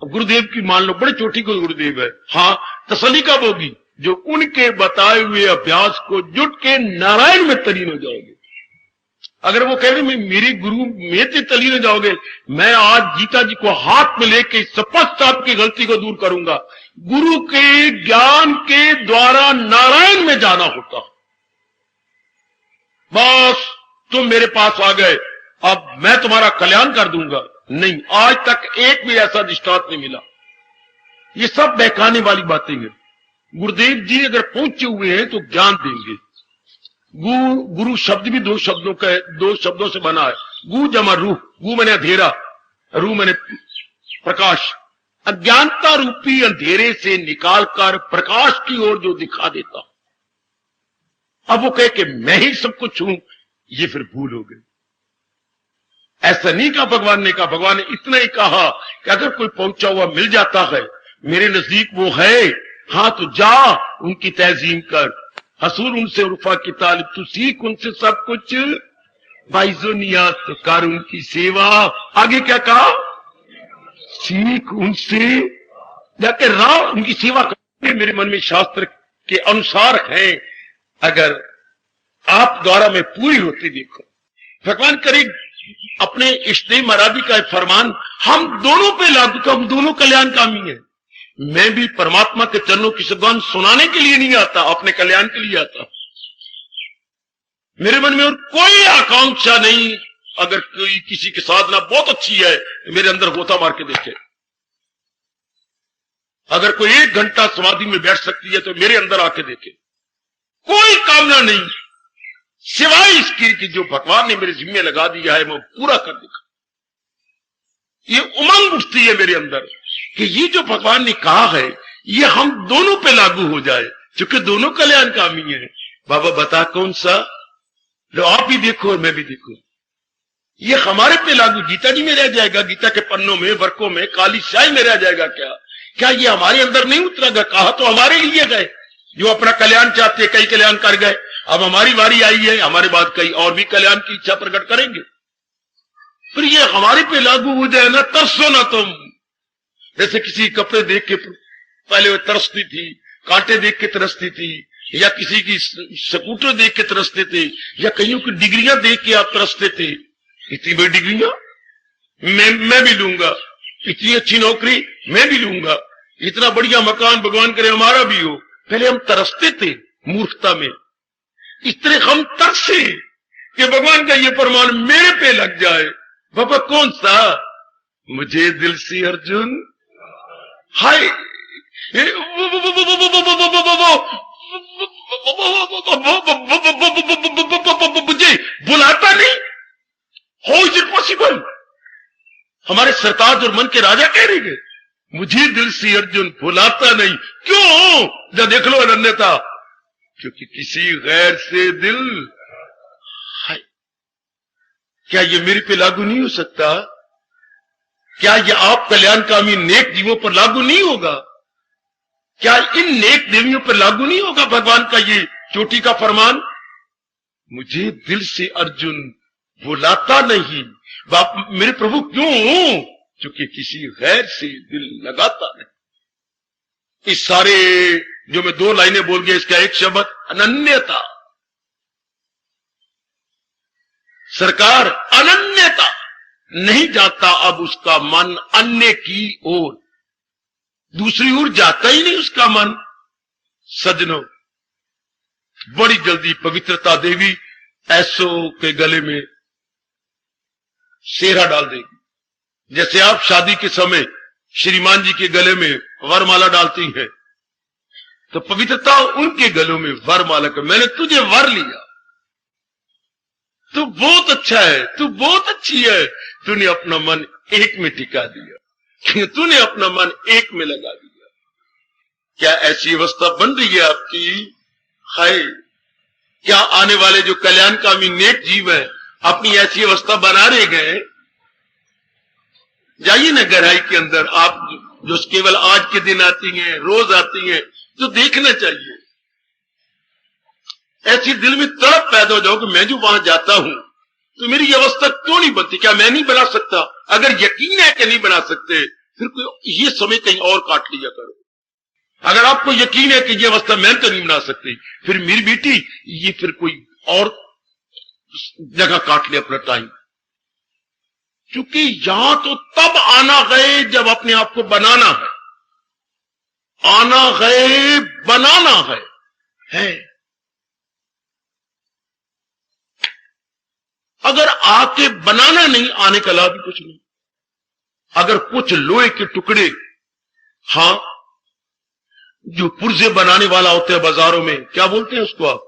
गुरुदेव की मान लो बड़े चोटी को गुरुदेव है, हाँ तसल्ली कब होगी, जो उनके बताए हुए अभ्यास को जुट के नारायण में तलीन हो जाओगे। अगर वो कह रहे मैं मेरे गुरु में से तलीन हो जाओगे, मैं आज गीता जी को हाथ में लेके स्पष्ट आपकी गलती को दूर करूंगा। गुरु के ज्ञान के द्वारा नारायण में जाना होता। बस तुम मेरे पास आ गए, अब मैं तुम्हारा कल्याण कर दूंगा, नहीं, आज तक एक भी ऐसा दृष्टांत नहीं मिला। ये सब बहकाने वाली बातें हैं। गुरुदेव जी अगर पहुंचे हुए हैं तो ज्ञान देंगे। गुरु शब्द भी दो शब्दों से बना है, गु जमा रूह। गु मैंने अंधेरा, रूह मैंने प्रकाश। अज्ञानता रूपी अंधेरे से निकालकर प्रकाश की ओर जो दिखा देता। अब वो कहे कि मैं ही सब कुछ हूं, ये फिर भूल हो गई। ऐसा नहीं कहा भगवान ने कहा। भगवान ने इतना ही कहा कि अगर कोई पहुंचा हुआ मिल जाता है मेरे नजदीक वो है, हाँ तो जा उनकी तहजीम कर। हसूर उनसे उर्फा की तालिब, तू सीख उनसे सब कुछ। बाइजो नियाज तो कर उनकी सेवा। आगे क्या कहा, सीख उनसे जाके राह उनकी सेवा करने मेरे मन में शास्त्र के अनुसार है। अगर आप द्वारा में पूरी होती देखो, भगवान करे अपने इष्टदेव महाराज का फरमान हम दोनों पे लागू, तो हम दोनों कल्याणकामी हैं। मैं भी परमात्मा के चरणों की सुगंध सुनाने के लिए नहीं आता, अपने कल्याण के लिए आता। मेरे मन में और कोई आकांक्षा नहीं। अगर कोई किसी की साधना बहुत अच्छी है, मेरे अंदर गोता मार के देखे। अगर कोई 1 घंटा समाधि में बैठ सकती है तो मेरे अंदर आके देखे। कोई कामना नहीं सिवाय इसकी कि जो भगवान ने मेरे जिम्मे लगा दिया है मैं पूरा कर देगा। ये उमंग उठती है मेरे अंदर कि ये जो भगवान ने कहा है ये हम दोनों पे लागू हो जाए, क्योंकि दोनों कल्याणकामी हैं। बाबा बता कौन सा? लो आप भी देखो और मैं भी देखो। ये हमारे पे लागू गीता जी में रह जाएगा, गीता के पन्नों में वर्कों में काली स्याही में रह जाएगा क्या? क्या ये हमारे अंदर नहीं उतरेगा? कहा तो हमारे लिए गए जो अपना कल्याण चाहते, कई कल्याण कर गए। अब हमारी बारी आई है, हमारे बाद कई और भी कल्याण की इच्छा प्रकट करेंगे। फिर ये हमारे पे लागू हो जाए ना, तरसो ना तुम। जैसे किसी कपड़े देख के पहले वो तरसती थी, कांटे देख के तरसती थी, या किसी की स्कूटर देख के तरसते थे, या कईयों की डिग्रियां देख के आप तरसते थे। इतनी बड़ी डिग्रियां मैं भी लूंगा, इतनी अच्छी नौकरी मैं भी लूंगा, इतना बढ़िया मकान भगवान करे हमारा भी हो। पहले हम तरसते थे मूर्खता में, इस तरह हम तरसे कि भगवान का ये फरमान मेरे पे लग जाए। बाबा कौन सा? मुझे दिल से अर्जुन हाय मुझे बुलाता नहीं। How is it possible? हमारे सरताज और मन के राजा कह रहे हैं मुझे दिल से अर्जुन बुलाता नहीं। क्यों? जब देख लो अनन्यता, क्योंकि किसी गैर से दिल हाय। क्या ये मेरे पे लागू नहीं हो सकता? क्या ये आप कल्याणकामी नेक जीवों पर लागू नहीं होगा? क्या इन नेक देवियों पर लागू नहीं होगा भगवान का ये चोटी का फरमान? मुझे दिल से अर्जुन बुलाता नहीं। बाप मेरे प्रभु क्यों? क्योंकि किसी गैर से दिल लगाता नहीं। इस सारे जो मैं 2 लाइनें बोल गया, इसका एक शब्द अनन्यता। सरकार अनन्यता नहीं जाता अब उसका मन अन्य की ओर, दूसरी ओर जाता ही नहीं उसका मन। सज्जनों, बड़ी जल्दी पवित्रता देवी ऐसो के गले में सेहरा डाल देगी। जैसे आप शादी के समय श्रीमान जी के गले में वरमाला डालती है, तो पवित्रता उनके गलों में वरमाला का मैंने तुझे वर लिया, तू बहुत अच्छा है, तू बहुत अच्छी है, तूने अपना मन एक में टिका दिया, तूने अपना मन एक में लगा दिया। क्या ऐसी अवस्था बन रही है आपकी? हाय, क्या आने वाले जो कल्याणकामी नेक जीव है अपनी ऐसी अवस्था बना रहे गए? जाइए ना गहराई के अंदर, आप जो केवल आज के दिन आती हैं, रोज आती हैं, तो देखना चाहिए। ऐसी दिल में तड़प पैदा हो जाओ कि मैं जो वहां जाता हूं तो मेरी ये अवस्था क्यों नहीं बनती? क्या मैं नहीं बना सकता? अगर यकीन है कि नहीं बना सकते, फिर कोई ये समय कहीं और काट लिया करो। अगर आपको यकीन है कि ये अवस्था मैं तो नहीं बना सकती, फिर मेरी बेटी ये फिर कोई और जगह काट ले अपना टाइम। क्योंकि यहां तो तब आना गए जब अपने आप को बनाना है, आना गए बनाना है। अगर आके बनाना नहीं, आने का लाभ भी कुछ नहीं। अगर कुछ लोहे के टुकड़े, हां, जो पुर्जे बनाने वाला होते हैं बाजारों में, क्या बोलते हैं उसको आप?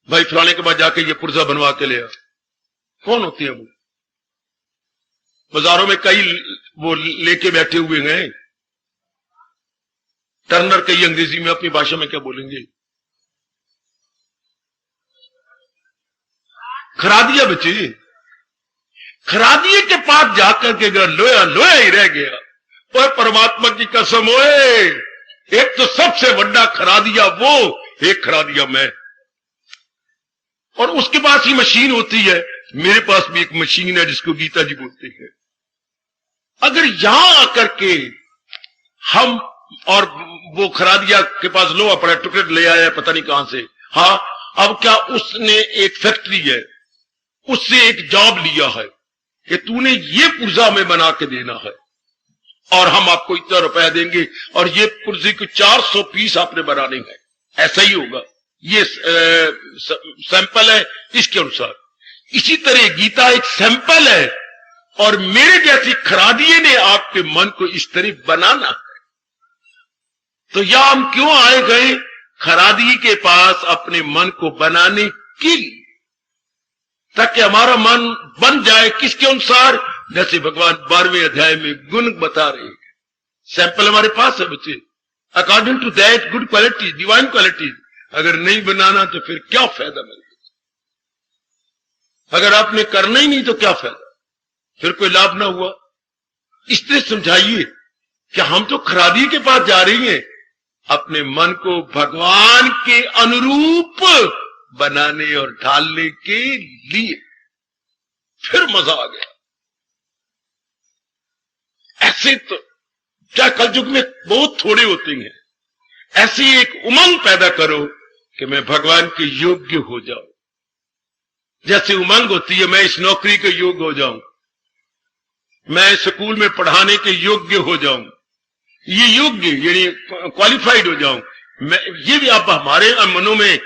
भाई फलाने के बाद जाके ये पुर्जा बनवा के ले आ। कौन होती है वो? बाजारों में कई वो लेके बैठे हुए हैं। टर्नर कई अंग्रेजी में, अपनी भाषा में क्या बोलेंगे? खरादिया बच्चे, खरादिए के पास जाकर के अगर लोया लोया ही रह गया, और परमात्मा की कसम होए, एक तो सबसे बड़ा खरादिया वो, एक खरादिया मैं। और उसके पास ही मशीन होती है, मेरे पास भी एक मशीन है जिसको गीता जी बोलते हैं। अगर यहां आकर के हम, और वो खरादिया के पास लोहा पड़ा, टुकड़े ले आया पता नहीं कहां से, हाँ, अब क्या उसने एक फैक्ट्री है, उससे एक जॉब लिया है कि तूने ये पुर्जा हमें बना के देना है और हम आपको इतना रुपया देंगे और ये पुर्जे के 400 पीस आपने बनाने हैं, ऐसा ही होगा। ये सैंपल है इसके अनुसार। इसी तरह गीता एक सैंपल है और मेरे जैसी खरादिए ने आपके मन को इस तरह बनाना है। तो या हम क्यों आए गए खरादी के पास अपने मन को बनाने के लिए, ताकि हमारा मन बन जाए किसके अनुसार, जैसे भगवान 12वें अध्याय में गुण बता रहे हैं। सैंपल हमारे पास है बच्चे, according to that good quality, divine quality. अगर नहीं बनाना तो फिर क्या फायदा मिलेगा? अगर आपने करना ही नहीं तो क्या फायदा, फिर कोई लाभ ना हुआ। इसलिए समझाइए कि हम तो खरादी के पास जा रही हैं अपने मन को भगवान के अनुरूप बनाने और ढालने के लिए। फिर मजा आ गया। ऐसे तो क्या कलयुग में बहुत थोड़े होते हैं। ऐसी एक उमंग पैदा करो कि मैं भगवान के योग्य हो जाऊं। जैसे उमंग होती है मैं इस नौकरी के योग्य हो जाऊं, मैं स्कूल में पढ़ाने के योग्य हो जाऊं, ये योग्य यानी क्वालिफाइड हो जाऊं मैं। ये भी आप हमारे मनों में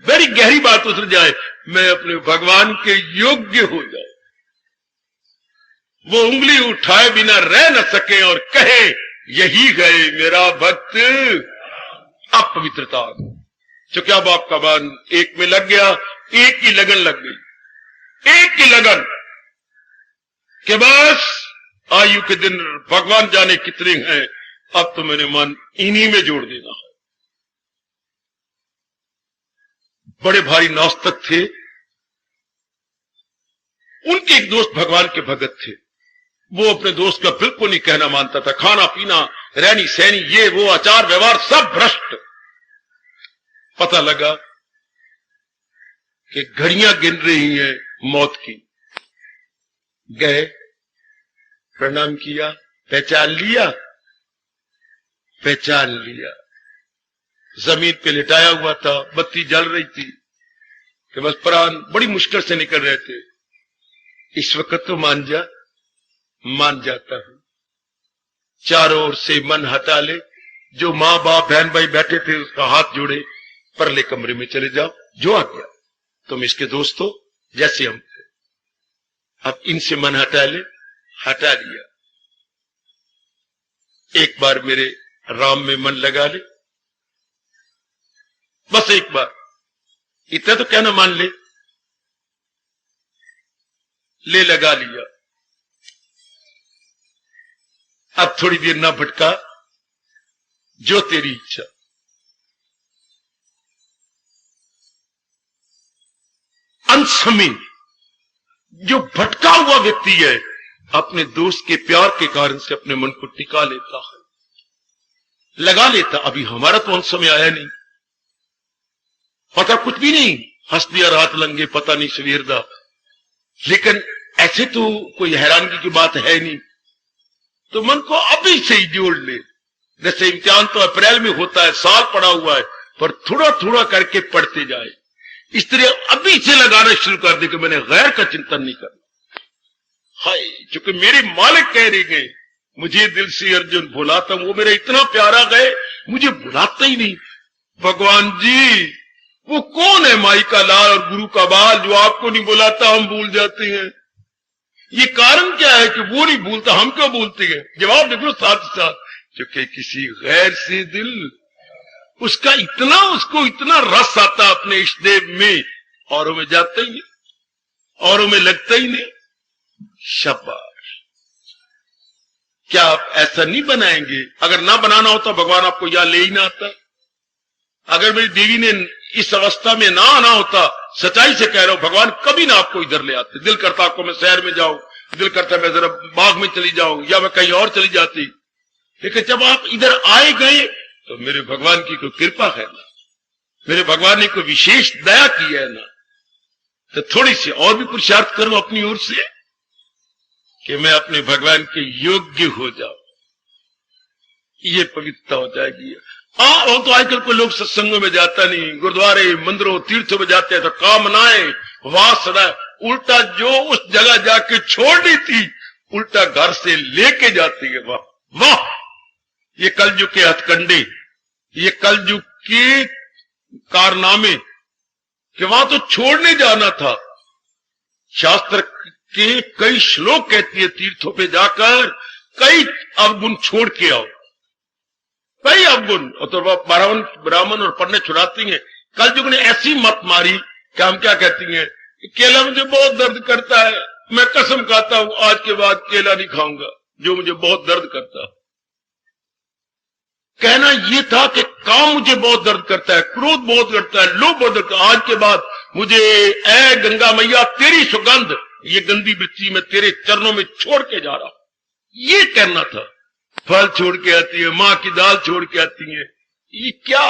बड़ी गहरी बात उतर जाए, मैं अपने भगवान के योग्य हो जाऊं। वो उंगली उठाए बिना रह न सके और कहे यही गए मेरा भक्त। अब पवित्रता आ गई। तो क्या बाप का मन एक में लग गया, एक ही लगन लग गई, एक ही लगन कि बस आयु के दिन भगवान जाने कितने हैं, अब तो मैंने मन इन्हीं में जोड़ देना है। बड़े भारी नास्तिक थे, उनके एक दोस्त भगवान के भगत थे। वो अपने दोस्त का बिल्कुल नहीं कहना मानता था। खाना पीना, रहनी सहनी, ये वो आचार व्यवहार सब भ्रष्ट। पता लगा कि घड़ियां गिन रही हैं मौत की। गए, प्रणाम किया, पहचान लिया, पहचान लिया। जमीन पे लिटाया हुआ था, बत्ती जल रही थी कि बस प्राण बड़ी मुश्किल से निकल रहे थे। इस वक्त तो मान जा, मान जाता हूं। चारों ओर से मन हटा ले। जो मां बाप बहन भाई बैठे थे उसका हाथ जोड़े, परले कमरे में चले जाओ। जो आ गया तुम इसके दोस्त हो जैसे हम थे, अब इनसे मन हटा ले। हटा लिया। एक बार मेरे राम में मन लगा ले, बस एक बार, इतना तो कहना मान ले। ले लगा लिया। अब थोड़ी देर ना भटका, जो तेरी इच्छा। अंश में जो भटका हुआ व्यक्ति है अपने दोस्त के प्यार के कारण से अपने मन को टिका लेता है, लगा लेता। अभी हमारा तो अंश में आया नहीं, पता कुछ भी नहीं, हंस दिया रात लंगे पता नहीं सवेर दा। लेकिन ऐसे तो कोई हैरानगी की बात है नहीं, तो मन को अभी से ही जोड़ ले। जैसे इम्तिहान तो अप्रैल में होता है, साल पड़ा हुआ है, पर थोड़ा थोड़ा करके पढ़ते जाए। इस तरह अभी से लगाना शुरू कर दे कि मैंने गैर का चिंतन नहीं करना। हाय, क्योंकि मेरे मालिक कह रहे गए मुझे दिल से अर्जुन भुलाता, वो मेरा इतना प्यारा गए मुझे भुलाता ही नहीं। भगवान जी वो कौन है माई का लाल और गुरु का बाल जो आपको नहीं बुलाता हम भूल जाते हैं? ये कारण क्या है कि वो नहीं भूलता, हम क्यों भूलते हैं? जवाब देखो साथ साथ, क्योंकि किसी गैर से दिल उसका इतना, उसको इतना रस आता अपने इष्टदेव में, औरों में जाता ही नहीं, औरों में लगता ही नहीं। शाबाश। क्या आप ऐसा नहीं बनाएंगे? अगर ना बनाना होता भगवान आपको यहां ले ही ना आता। अगर मेरी देवी ने इस अवस्था में ना आना होता, सच्चाई से कह रहा हूं, भगवान कभी ना आपको इधर ले आते। दिल करता आपको मैं शहर में जाऊं, दिल करता मैं जरा बाग में चली जाऊं या मैं कहीं और चली जाती, लेकिन जब आप इधर आए गए तो मेरे भगवान की कोई कृपा है ना, मेरे भगवान ने कोई विशेष दया की है ना, तो थोड़ी सी और भी पुरुषार्थ करो अपनी ओर से कि मैं अपने भगवान के योग्य हो जाऊं। ये पवित्रता हो जाएगी। वो तो आजकल कोई लोग सत्संगों में जाता नहीं, गुरुद्वारे मंदिरों तीर्थों में जाते हैं तो कामनाएं वासना उल्टा जो उस जगह जाके छोड़नी थी उल्टा घर से लेके जाती है। वाह वाह, ये कलयुग के हथकंडे, ये कलयुग के कारनामे कि वहां तो छोड़ने जाना था। शास्त्र के कई श्लोक कहती है तीर्थों पे जाकर कई अवगुण छोड़ के आओ, कई अवगुण। और तो ब्राह्मण और पन्ने छुड़ाती हैं। कलयुग ने ऐसी मत मारी कि हम क्या कहती हैं, केला मुझे बहुत दर्द करता है, मैं कसम खाता हूं आज के बाद केला नहीं खाऊंगा जो मुझे बहुत दर्द करता है। कहना यह था कि काम मुझे बहुत दर्द करता है, क्रोध बहुत करता है, लोभ बहुत करता है, आज के बाद मुझे ऐ गंगा मैया तेरी सुगंध, ये गंदी वृत्ति में तेरे चरणों में छोड़ के जा रहा हूं, ये कहना था। फल छोड़ के आती है, मां की दाल छोड़ के आती है, ये क्या।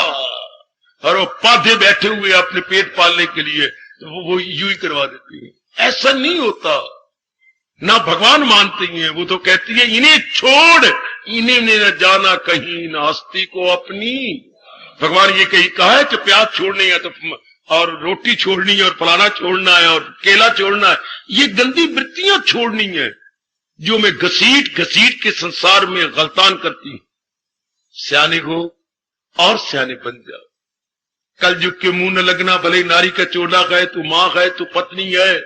और वो पाधे बैठे हुए अपने पेट पालने के लिए वो यूं ही करवा देती है। ऐसा नहीं होता, ना भगवान मानती हैं। वो तो कहती है इन्हें छोड़, इन्हें न जाना कहीं, न हस्ती को अपनी। भगवान ये कहीं कहा है कि प्याज छोड़नी है तो और रोटी छोड़नी है और फलाना छोड़ना है और केला छोड़ना है, ये गंदी वृत्तियां छोड़नी है जो मैं घसीट घसीट के संसार में गलतान करती हूं। सियाने हो और सियाने बन जाओ। कलयुग के मुंह न लगना, भले नारी का चोला है, तू मां है, तू पत्नी है,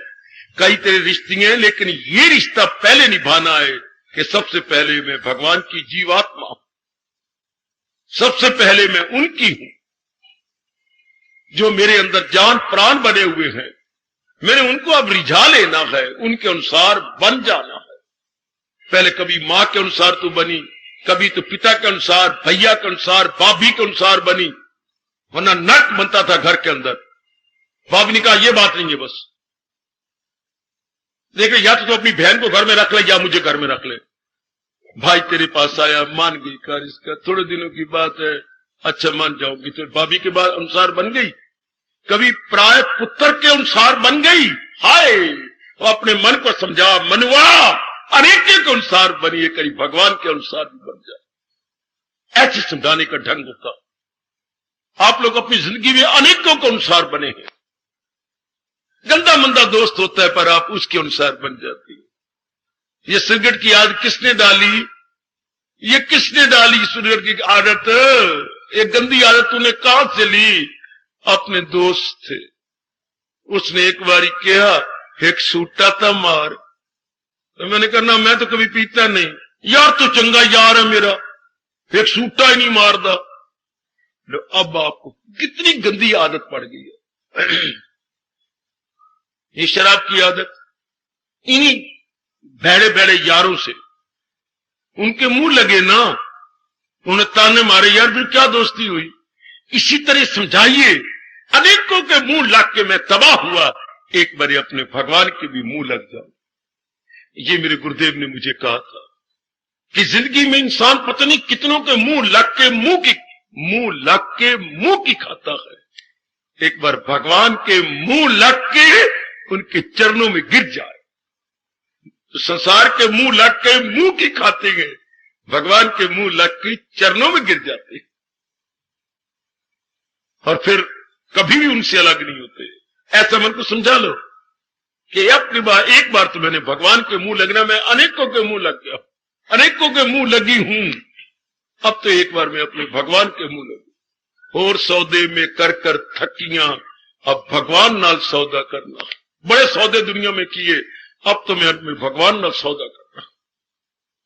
कई तेरे रिश्ते हैं, लेकिन ये रिश्ता पहले निभाना है कि सबसे पहले मैं भगवान की जीवात्मा हूं, सबसे पहले मैं उनकी हूं जो मेरे अंदर जान प्राण बने हुए हैं। मैंने उनको अब रिझा लेना है, उनके अनुसार बन जाना है। पहले कभी मां के अनुसार तू बनी, कभी तो पिता के अनुसार, भैया के अनुसार, भाभी के अनुसार बनी, वरना नट बनता था घर के अंदर। भाभी ने कहा यह बात नहीं है, बस देखो या तो अपनी बहन को घर में रख ले या मुझे घर में रख ले। भाई तेरे पास आया, मान गई कर इसका, थोड़े दिनों की बात है, अच्छा मान जाओगी, तो भाभी के बाद अनुसार बन गई। कभी प्राय पुत्र के अनुसार बन गई, हाय वो अपने मन को समझा, मनवा अनेक के अनुसार बनी, करी भगवान के अनुसार भी बन जाए। ऐसे समझाने का ढंग होता। आप लोग अपनी जिंदगी में अनेकों के अनुसार बने हैं। गंदा मंदा दोस्त होता है पर आप उसके अनुसार बन जाती है। ये सिगरेट की आदत किसने डाली, ये किसने डाली सिगरेट की आदत, ये गंदी आदत तूने कहां से ली। अपने दोस्त थे, उसने एक बारी कहा एक सूटा था मार, तो मैंने कहा ना मैं तो कभी पीता नहीं। यार तो चंगा यार है मेरा, एक सूटा ही नहीं मारदा। अब आपको कितनी गंदी आदत पड़ गई है। ये शराब की आदत इन्हीं बैड़े बैड़े यारों से, उनके मुंह लगे ना, उन्हें ताने मारे, यार फिर क्या दोस्ती हुई। इसी तरह समझाइए, अनेकों के मुंह लग के मैं तबाह हुआ, एक बार अपने भगवान के भी मुंह लग जाओ। ये मेरे गुरुदेव ने मुझे कहा था कि जिंदगी में इंसान पता नहीं कितनों के मुंह लग के मुंह की खाता है। एक बार भगवान के मुंह लग के उनके चरणों में गिर जाए तो संसार के मुंह लग के मुंह की खाते गए, भगवान के मुंह लग के चरणों में गिर जाते और फिर कभी भी उनसे अलग नहीं होते। ऐसा मन को समझा लो कि अपनी बार एक बार तो मैंने भगवान के मुंह लगना, मैं अनेकों के मुंह लग गया, अनेकों के मुंह लगी हूं। अब तो एक बार मैं अपने भगवान के मुंह लगी। और सौदे में कर कर थकियां, अब भगवान नाल सौदा करना। बड़े सौदे दुनिया में किए, अब तो मैं अपने भगवान नाल सौदा करना।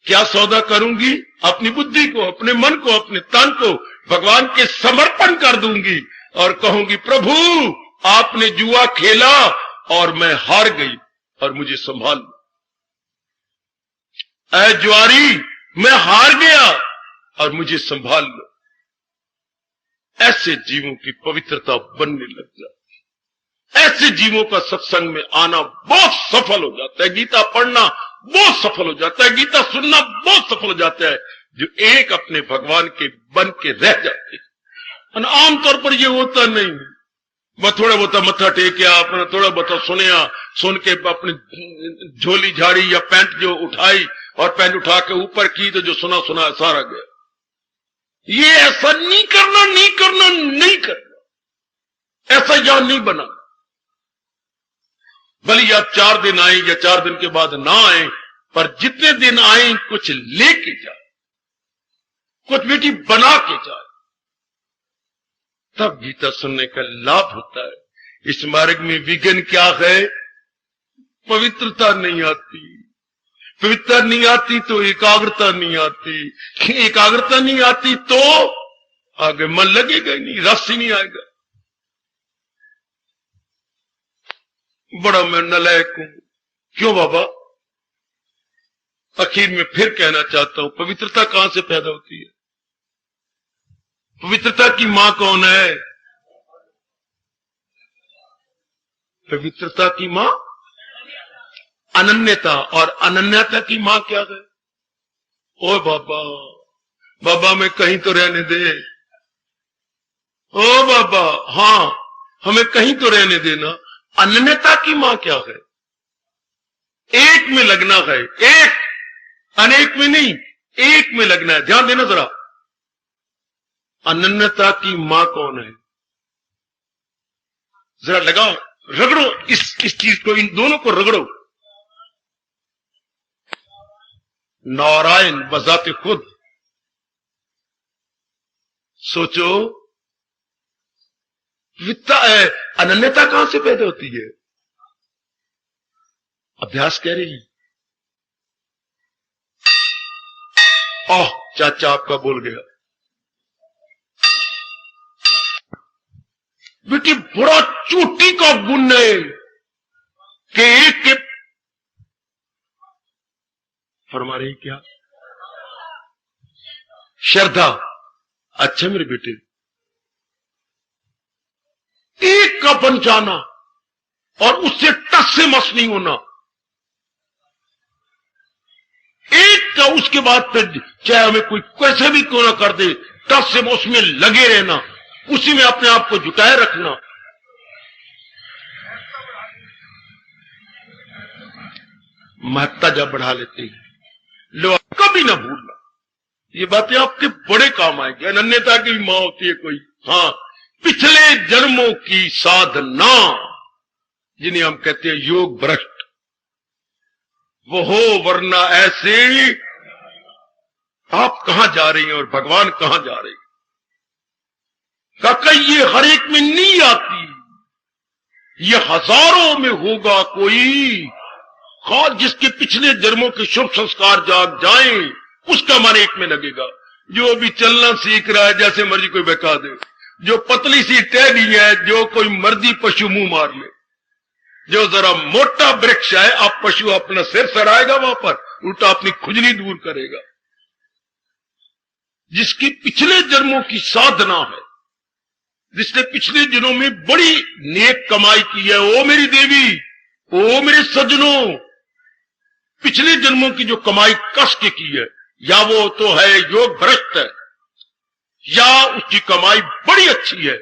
क्या सौदा करूंगी, अपनी बुद्धि को, अपने मन को, अपने तन को भगवान के समर्पण कर दूंगी और कहूंगी प्रभु आपने जुआ खेला और मैं हार गई और मुझे संभाल लो। ऐ जुआरी मैं हार गया और मुझे संभाल लो। ऐसे जीवों की पवित्रता बनने लग जाती। ऐसे जीवों का सत्संग में आना बहुत सफल हो जाता है। गीता पढ़ना बहुत सफल हो जाता है, गीता सुनना बहुत सफल हो जाता है, जो एक अपने भगवान के बन के रह जाते हैं। आमतौर पर यह होता नहीं, बस थोड़ा बहुत मत्था टेकिया, अपना थोड़ा बहुत सुनिया, सुन के अपनी झोली झाड़ी या पैंट जो उठाई और पैंट उठा के ऊपर की तो जो सुना सुना सारा गया। ये ऐसा नहीं करना, नहीं करना, नहीं करना, ऐसा यहां नहीं बना। भले आप 4 दिन आए या 4 दिन के बाद ना आए, पर जितने दिन आए कुछ लेके जाए, कुछ बेटी बना के जाए, तब गीता सुनने का लाभ होता है। इस मार्ग में विघ्न क्या है? पवित्रता नहीं आती। पवित्रता नहीं आती तो एकाग्रता नहीं आती। एकाग्रता नहीं आती तो आगे मन लगेगा ही नहीं, रस ही नहीं आएगा। बड़ा मैं नालायक हूं। क्यों बाबा? आखिर में फिर कहना चाहता हूं, पवित्रता कहां से पैदा होती है? पवित्रता की मां कौन है? पवित्रता की मां अनन्यता, और अनन्यता की मां क्या है? ओ बाबा, बाबा मैं कहीं तो रहने दे। ओ बाबा, हां हमें कहीं तो रहने देना। अनन्यता की मां क्या है? एक में लगना है, एक, अनेक में नहीं, एक में लगना है। ध्यान देना जरा, अनन्यता की मां कौन है? जरा लगाओ, रगड़ो इस चीज को, इन दोनों को रगड़ो। नारायण बजाते खुद। सोचो, अनन्यता कहां से पैदा होती है? अभ्यास कह रही है। ओह, चाचा आपका बोल गया। बेटी बड़ा चोटी का गुण है कि एक के फरमा रही क्या? श्रद्धा। अच्छा मेरे बेटे, एक का बन जाना और उससे टस से मस नहीं होना। एक का, उसके बाद फिर चाहे हमें कोई कैसे भी क्यों ना कर दे, टस से उसमें लगे रहना, उसी में अपने आप को जुटाए रखना। महत्ता जब बढ़ा लेते हैं, लो कभी ना भूलना, ये बातें आपके बड़े काम आएंगे। अनन्यता की भी मां होती है कोई, हां, पिछले जन्मों की साधना, जिन्हें हम कहते हैं योग भ्रष्ट, वो हो, वरना ऐसे आप कहां जा रही हैं और भगवान कहां जा रहे हैं? काका ये हर एक में नहीं आती, ये हजारों में होगा कोई, और जिसके पिछले जन्मों के शुभ संस्कार जाग जाएं, उसका मन एक में लगेगा। जो अभी चलना सीख रहा है, जैसे मर्जी कोई बहका दे, जो पतली सी टेढ़ी है, जो कोई मर्जी पशु मुंह मार ले, जो जरा मोटा वृक्ष है, आप पशु अपना सिर सराएगा वहां पर, उल्टा अपनी खुजली दूर करेगा। जिसकी पिछले जन्मों की साधना है, जिसने पिछले दिनों में बड़ी नेक कमाई की है, ओ मेरी देवी, ओ मेरे सज्जनों, पिछले जन्मों की जो कमाई कस के की है, या वो तो है योग भ्रष्ट है, या उसकी कमाई बड़ी अच्छी है,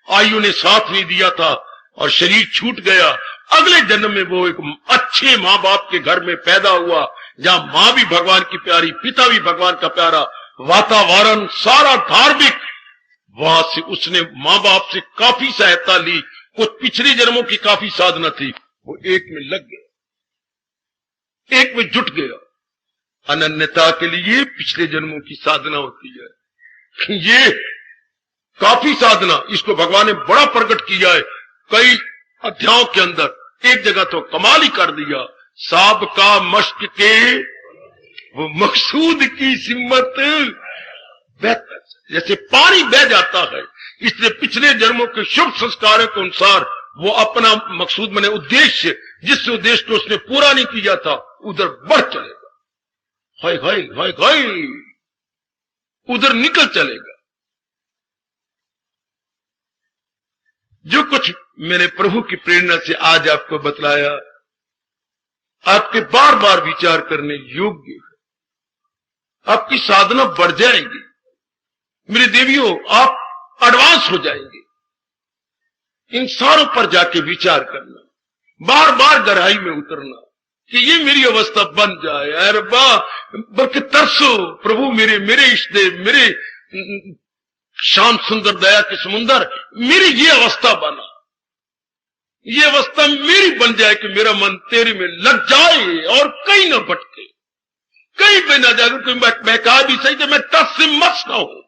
आयु ने साथ नहीं दिया था और शरीर छूट गया, अगले जन्म में वो एक अच्छे मां बाप के घर में पैदा हुआ, जहां मां भी भगवान की प्यारी, पिता भी भगवान का प्यारा, वातावरण सारा धार्मिक, वहां से उसने मां बाप से काफी सहायता ली, कुछ पिछले जन्मों की काफी साधना थी, वो एक में लग गया, एक में जुट गया। अनन्यता के लिए पिछले जन्मों की साधना होती है। ये काफी साधना, इसको भगवान ने बड़ा प्रकट किया है कई अध्यायों के अंदर। एक जगह तो कमाल ही कर दिया, साब का मश्क के वो मकसूद की सिम्मत बेहतर, जैसे पानी बह जाता है, इसलिए पिछले जन्मों के शुभ संस्कारों के अनुसार वो अपना मकसूद माने उद्देश्य, जिस उद्देश्य को उसने पूरा नहीं किया था, उधर बढ़ चलेगा, हाय हाय हाय हाय, उधर निकल चलेगा। जो कुछ मैंने प्रभु की प्रेरणा से आज आपको बतलाया, आपके बार बार विचार करने योग्य है, आपकी साधना बढ़ जाएगी मेरी देवियों, आप एडवांस हो जाएंगे। इन सारों पर जाके विचार करना, बार बार गहराई में उतरना कि ये मेरी अवस्था बन जाए। अरे वाह, बल्कि तरसो प्रभु, मेरे इष्ट देव, मेरे शाम सुंदर दया के समुंदर, मेरी ये अवस्था बना, ये अवस्था मेरी बन जाए कि मेरा मन तेरे में लग जाए और कहीं ना भटके, कहीं पे ना जाए। कोई मैं कहा भी सही कि मैं टस से मस ना हूं।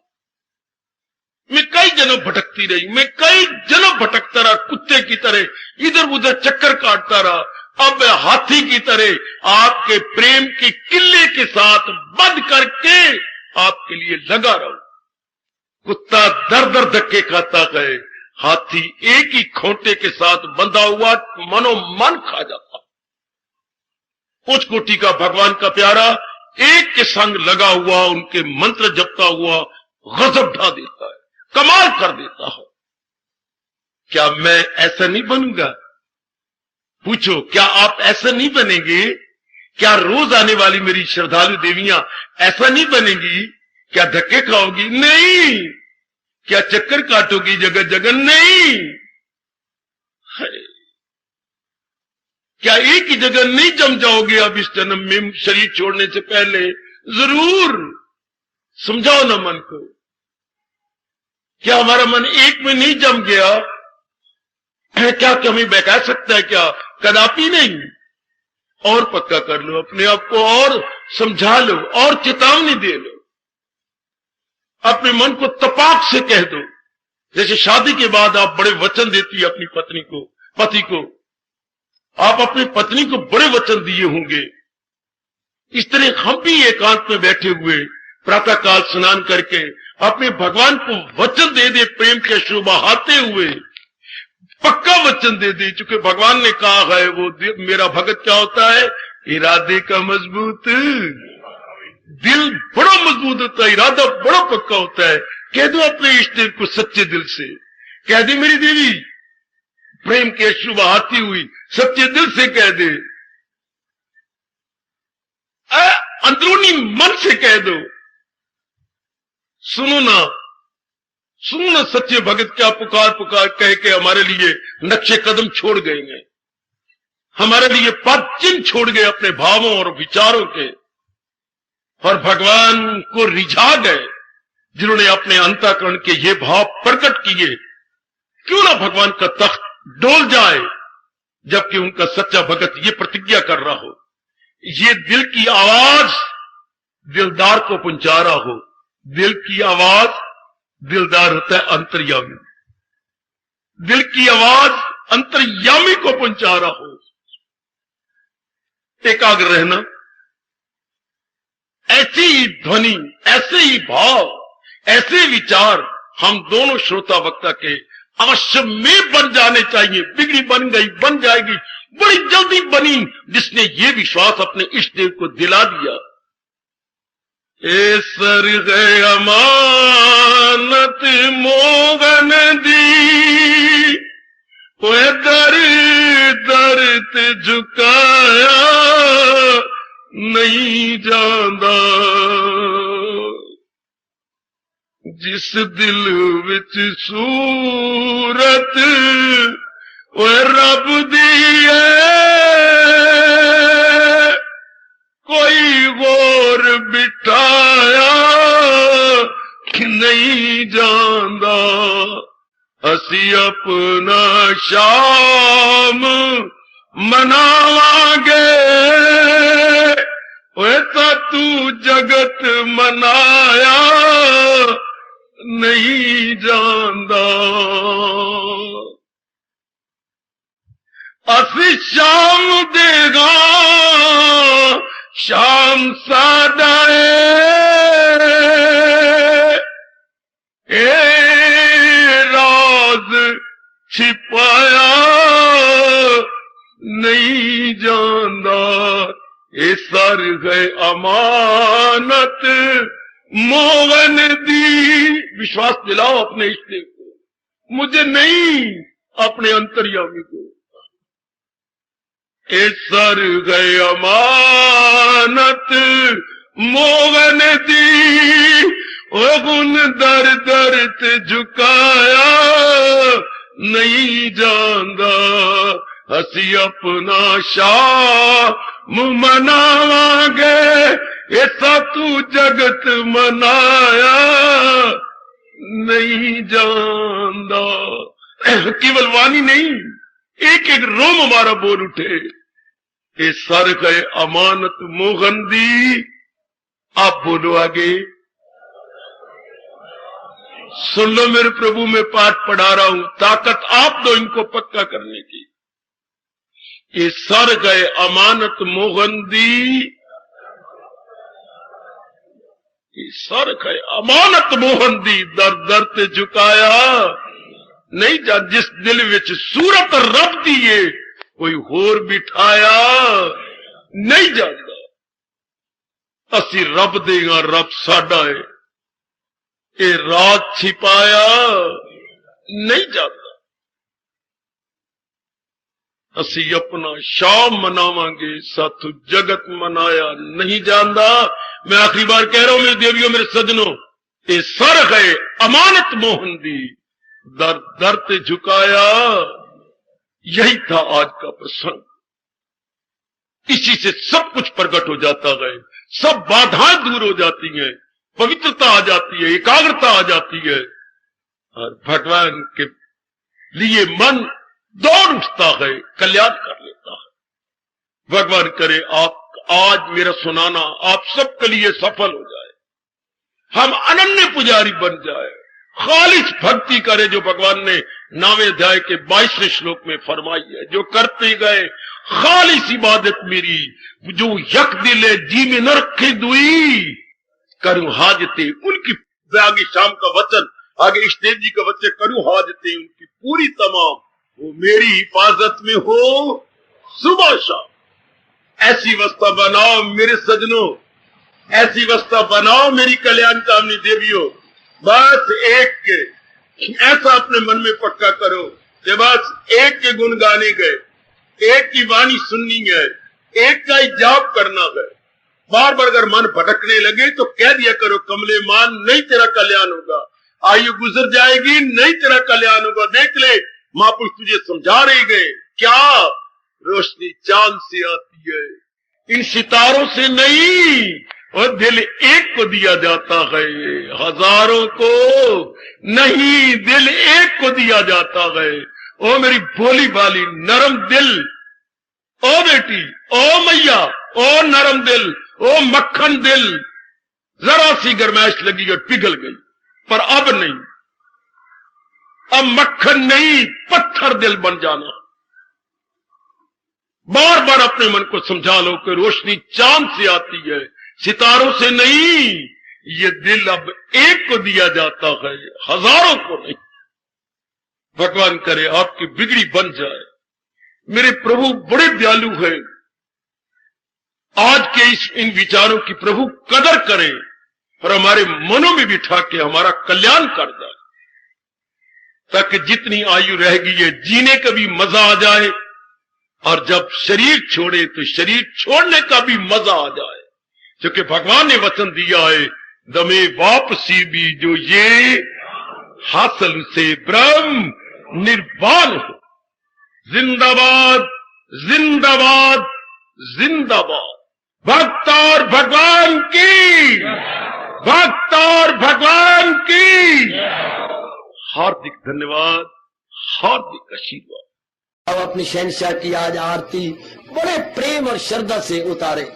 मैं कई जन्म भटकती रही, मैं कई जन्म भटकता रहा, कुत्ते की तरह इधर उधर चक्कर काटता रहा। अब मैं हाथी की तरह आपके प्रेम के किले के साथ बंध करके आपके लिए लगा रहूं। कुत्ता दर दर धक्के खाता गए, हाथी एक ही खोटे के साथ बंधा हुआ मनो मन खा जाता। उच्च कोटि का भगवान का प्यारा एक के संग लगा हुआ उनके मंत्र जपता हुआ गजब ढा देता है, कमाल कर देता है। क्या मैं ऐसा नहीं बनूंगा? पूछो, क्या आप ऐसा नहीं बनेंगे? क्या रोज आने वाली मेरी श्रद्धालु देवियां ऐसा नहीं बनेंगी? क्या धक्के खाओगी? नहीं। क्या चक्कर काटोगी जगह जगह? नहीं। क्या एक ही जगह नहीं जम जाओगे अब इस जन्म में शरीर छोड़ने से पहले? जरूर। समझाओ ना मन को। क्या हमारा मन एक में नहीं जम गया? क्या कभी बहका सकता है? क्या कदापि नहीं। और पक्का कर लो अपने आप को, और समझा लो, और चेतावनी दे लो। अपने मन को तपाक से कह दो। जैसे शादी के बाद आप बड़े वचन देती है अपनी पत्नी को, पति को, आप अपनी पत्नी को बड़े वचन दिए होंगे। इस तरह हम भी एकांत में बैठे हुए प्रातः काल स्नान करके अपने भगवान को वचन दे दे, प्रेम के अश्रु बहाते हुए पक्का वचन दे दे। चूंकि भगवान ने कहा है वो मेरा भगत क्या होता है? इरादे का मजबूत दिल बड़ा मजबूत होता है, इरादा बड़ा पक्का होता है। कह दो अपने इष्ट देव को सच्चे दिल से, कह दे मेरी देवी, प्रेम के अश्रु बहाती हुई सच्चे दिल से कह दे, अंदरूनी मन से कह दो। सुनो ना, सुनो ना, सच्चे भगत क्या पुकार पुकार कह के हमारे लिए नक्शे कदम छोड़ गए हैं, हमारे लिए पद चिन्ह छोड़ गए अपने भावों और विचारों के, और भगवान को रिझा गए जिन्होंने अपने अंतःकरण के ये भाव प्रकट किए। क्यों ना भगवान का तख्त डोल जाए, जबकि उनका सच्चा भगत ये प्रतिज्ञा कर रहा हो, ये दिल की आवाज दिलदार को पहुंचा रहा हो। दिल की आवाज, दिलदार होता है अंतर्यामी, दिल की आवाज अंतर्यामी को पहुंचा रहा हो। एकाग्र रहना, ऐसी ही ध्वनि, ऐसे ही भाव, ऐसे विचार हम दोनों श्रोता वक्ता के अवश्य में बन जाने चाहिए। बिगड़ी बन गई, बन जाएगी, बड़ी जल्दी बनी, जिसने ये विश्वास अपने इष्ट देव को दिला दिया। ए सर गए अमानत मोगन दी, ओए दर दर ते झुकाया नहीं जांदा, जिस दिल विच सूरत ओए रब दी है, कोई गौर बिठाया कि नहीं जांदा। असी अपना शाम मनावांगे, वैसा तू जगत मनाया नहीं जांदा। असी शाम देगा शाम साडा ए राज छिपाया नहीं जांदा। ए सर गए अमानत मोगन दी, विश्वास दिलाओ अपने इष्ट देव को, मुझे नहीं, अपने अंतर्यामी को। ए सर गए अमानत मोगन दी, ओ गुन दर दर ते झुकाया नहीं जांदा। असी अपना शाम मनावांगे, ऐसा तू जगत मनाया नहीं जांदा। केवल वाणी नहीं, एक एक रोम हमारा बोल उठे, ये सर गए अमानत मोहन दी। आप बोलो आगे, सुन लो मेरे प्रभु, मैं पाठ पढ़ा रहा हूं, ताकत आप दो इनको पक्का करने की। ये सर गए अमानत मोहन दी, ये सर गए अमानत मोहन दी, दर दर ते झुकाया नहीं जा। जिस दिल विच सूरत रब दी है कोई होर बिठाया नहीं जाता। असी रब देगा, रब साडा है, ये राज छिपाया नहीं जाता। असी अपना शाम मनावांगे, साथू जगत मनाया नहीं जाता। मैं आखिरी बार कह रहा हूं मेरे देवियों, मेरे सजनों, ये सर गए अमानत मोहन दी, दर दर ते झुकाया। यही था आज का प्रसंग। इसी से सब कुछ प्रकट हो जाता है, सब बाधाएं दूर हो जाती हैं, पवित्रता आ जाती है, एकाग्रता आ जाती है, और भगवान के लिए मन दौड़ उठता है, कल्याण कर लेता है। भगवान करे आप आज मेरा सुनाना आप सबके लिए सफल हो जाए, हम अनन्य पुजारी बन जाए, खालिस भक्ति करे जो भगवान ने 9वें अध्याय के 22वें श्लोक में फरमाई है। जो करते गए खालिस इबादत मेरी, जो यक दिले जी में न रखे दुई, करूं हाजते उनकी। आगे शाम का वचन, आगे इष्टदेव जी का वचन, करूं हाजते उनकी पूरी तमाम, वो मेरी हिफाजत में हो सुबह शाम। ऐसी अवस्था बनाओ मेरे सजनों, ऐसी अवस्था बनाओ मेरी कल्याण कामनी देवियों। बस एक के ऐसा अपने मन में पक्का करो कि बस एक के गुण गाने गए, एक की वाणी सुननी है, एक का ही जाप करना है। बार बार अगर मन भटकने लगे तो कह दिया करो, कमले मान नहीं तेरा कल्याण होगा, आयु गुजर जाएगी नहीं तेरा कल्याण होगा। देख ले महापुरुष तुझे समझा रहे गए, क्या रोशनी चांद से आती है, इन सितारों से नहीं। और दिल एक को दिया जाता है, हजारों को नहीं, दिल एक को दिया जाता है। ओ मेरी भोली भाली नरम दिल, ओ बेटी, ओ मैया, ओ नरम दिल, ओ मक्खन दिल, जरा सी गरमाइश लगी और पिघल गई, पर अब नहीं, अब मक्खन नहीं, पत्थर दिल बन जाना। बार बार अपने मन को समझा लो कि रोशनी चांद से आती है, सितारों से नहीं। ये दिल अब एक को दिया जाता है, हजारों को नहीं। भगवान करे आपकी बिगड़ी बन जाए। मेरे प्रभु बड़े दयालु हैं। आज के इन विचारों की प्रभु कदर करें और हमारे मनों में बिठा के हमारा कल्याण कर जाए, ताकि जितनी आयु रहेगी ये जीने का भी मजा आ जाए, और जब शरीर छोड़े तो शरीर छोड़ने का भी मजा आ जाए। क्योंकि भगवान ने वचन दिया है, दमे वापसी भी जो ये हासिल से ब्रह्म निर्वाण हो। जिंदाबाद जिंदाबाद जिंदाबाद। भक्त और भगवान की, भक्त और भगवान की हार्दिक धन्यवाद, हार्दिक आशीर्वाद। अब अपनी शहंशाह की आज आरती बड़े प्रेम और श्रद्धा से उतारे।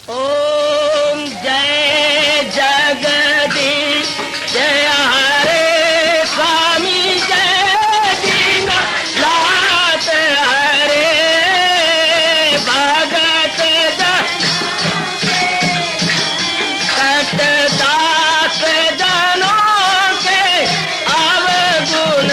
ओम जय जगदीश जय हरे स्वामी जय दीना लात हरे भगत सतदास जनों के अवगुण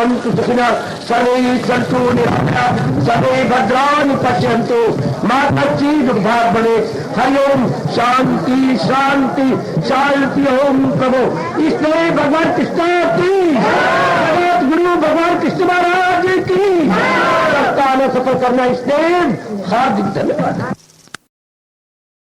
भवन्तु सुखिनः सर्वे सन्तु निरामयाः सर्वे भद्राणि पश्यन्तु मा कश्चित् दुःखभाग् भवेत्। हरि ओम शांति शांति शांति। ओम प्रभु इसलिए भगवान कृष्ण की जगत गुरु भगवान कृष्ण महाराज की सप्ताह सफल करना इसलिए हार्दिक धन्यवाद।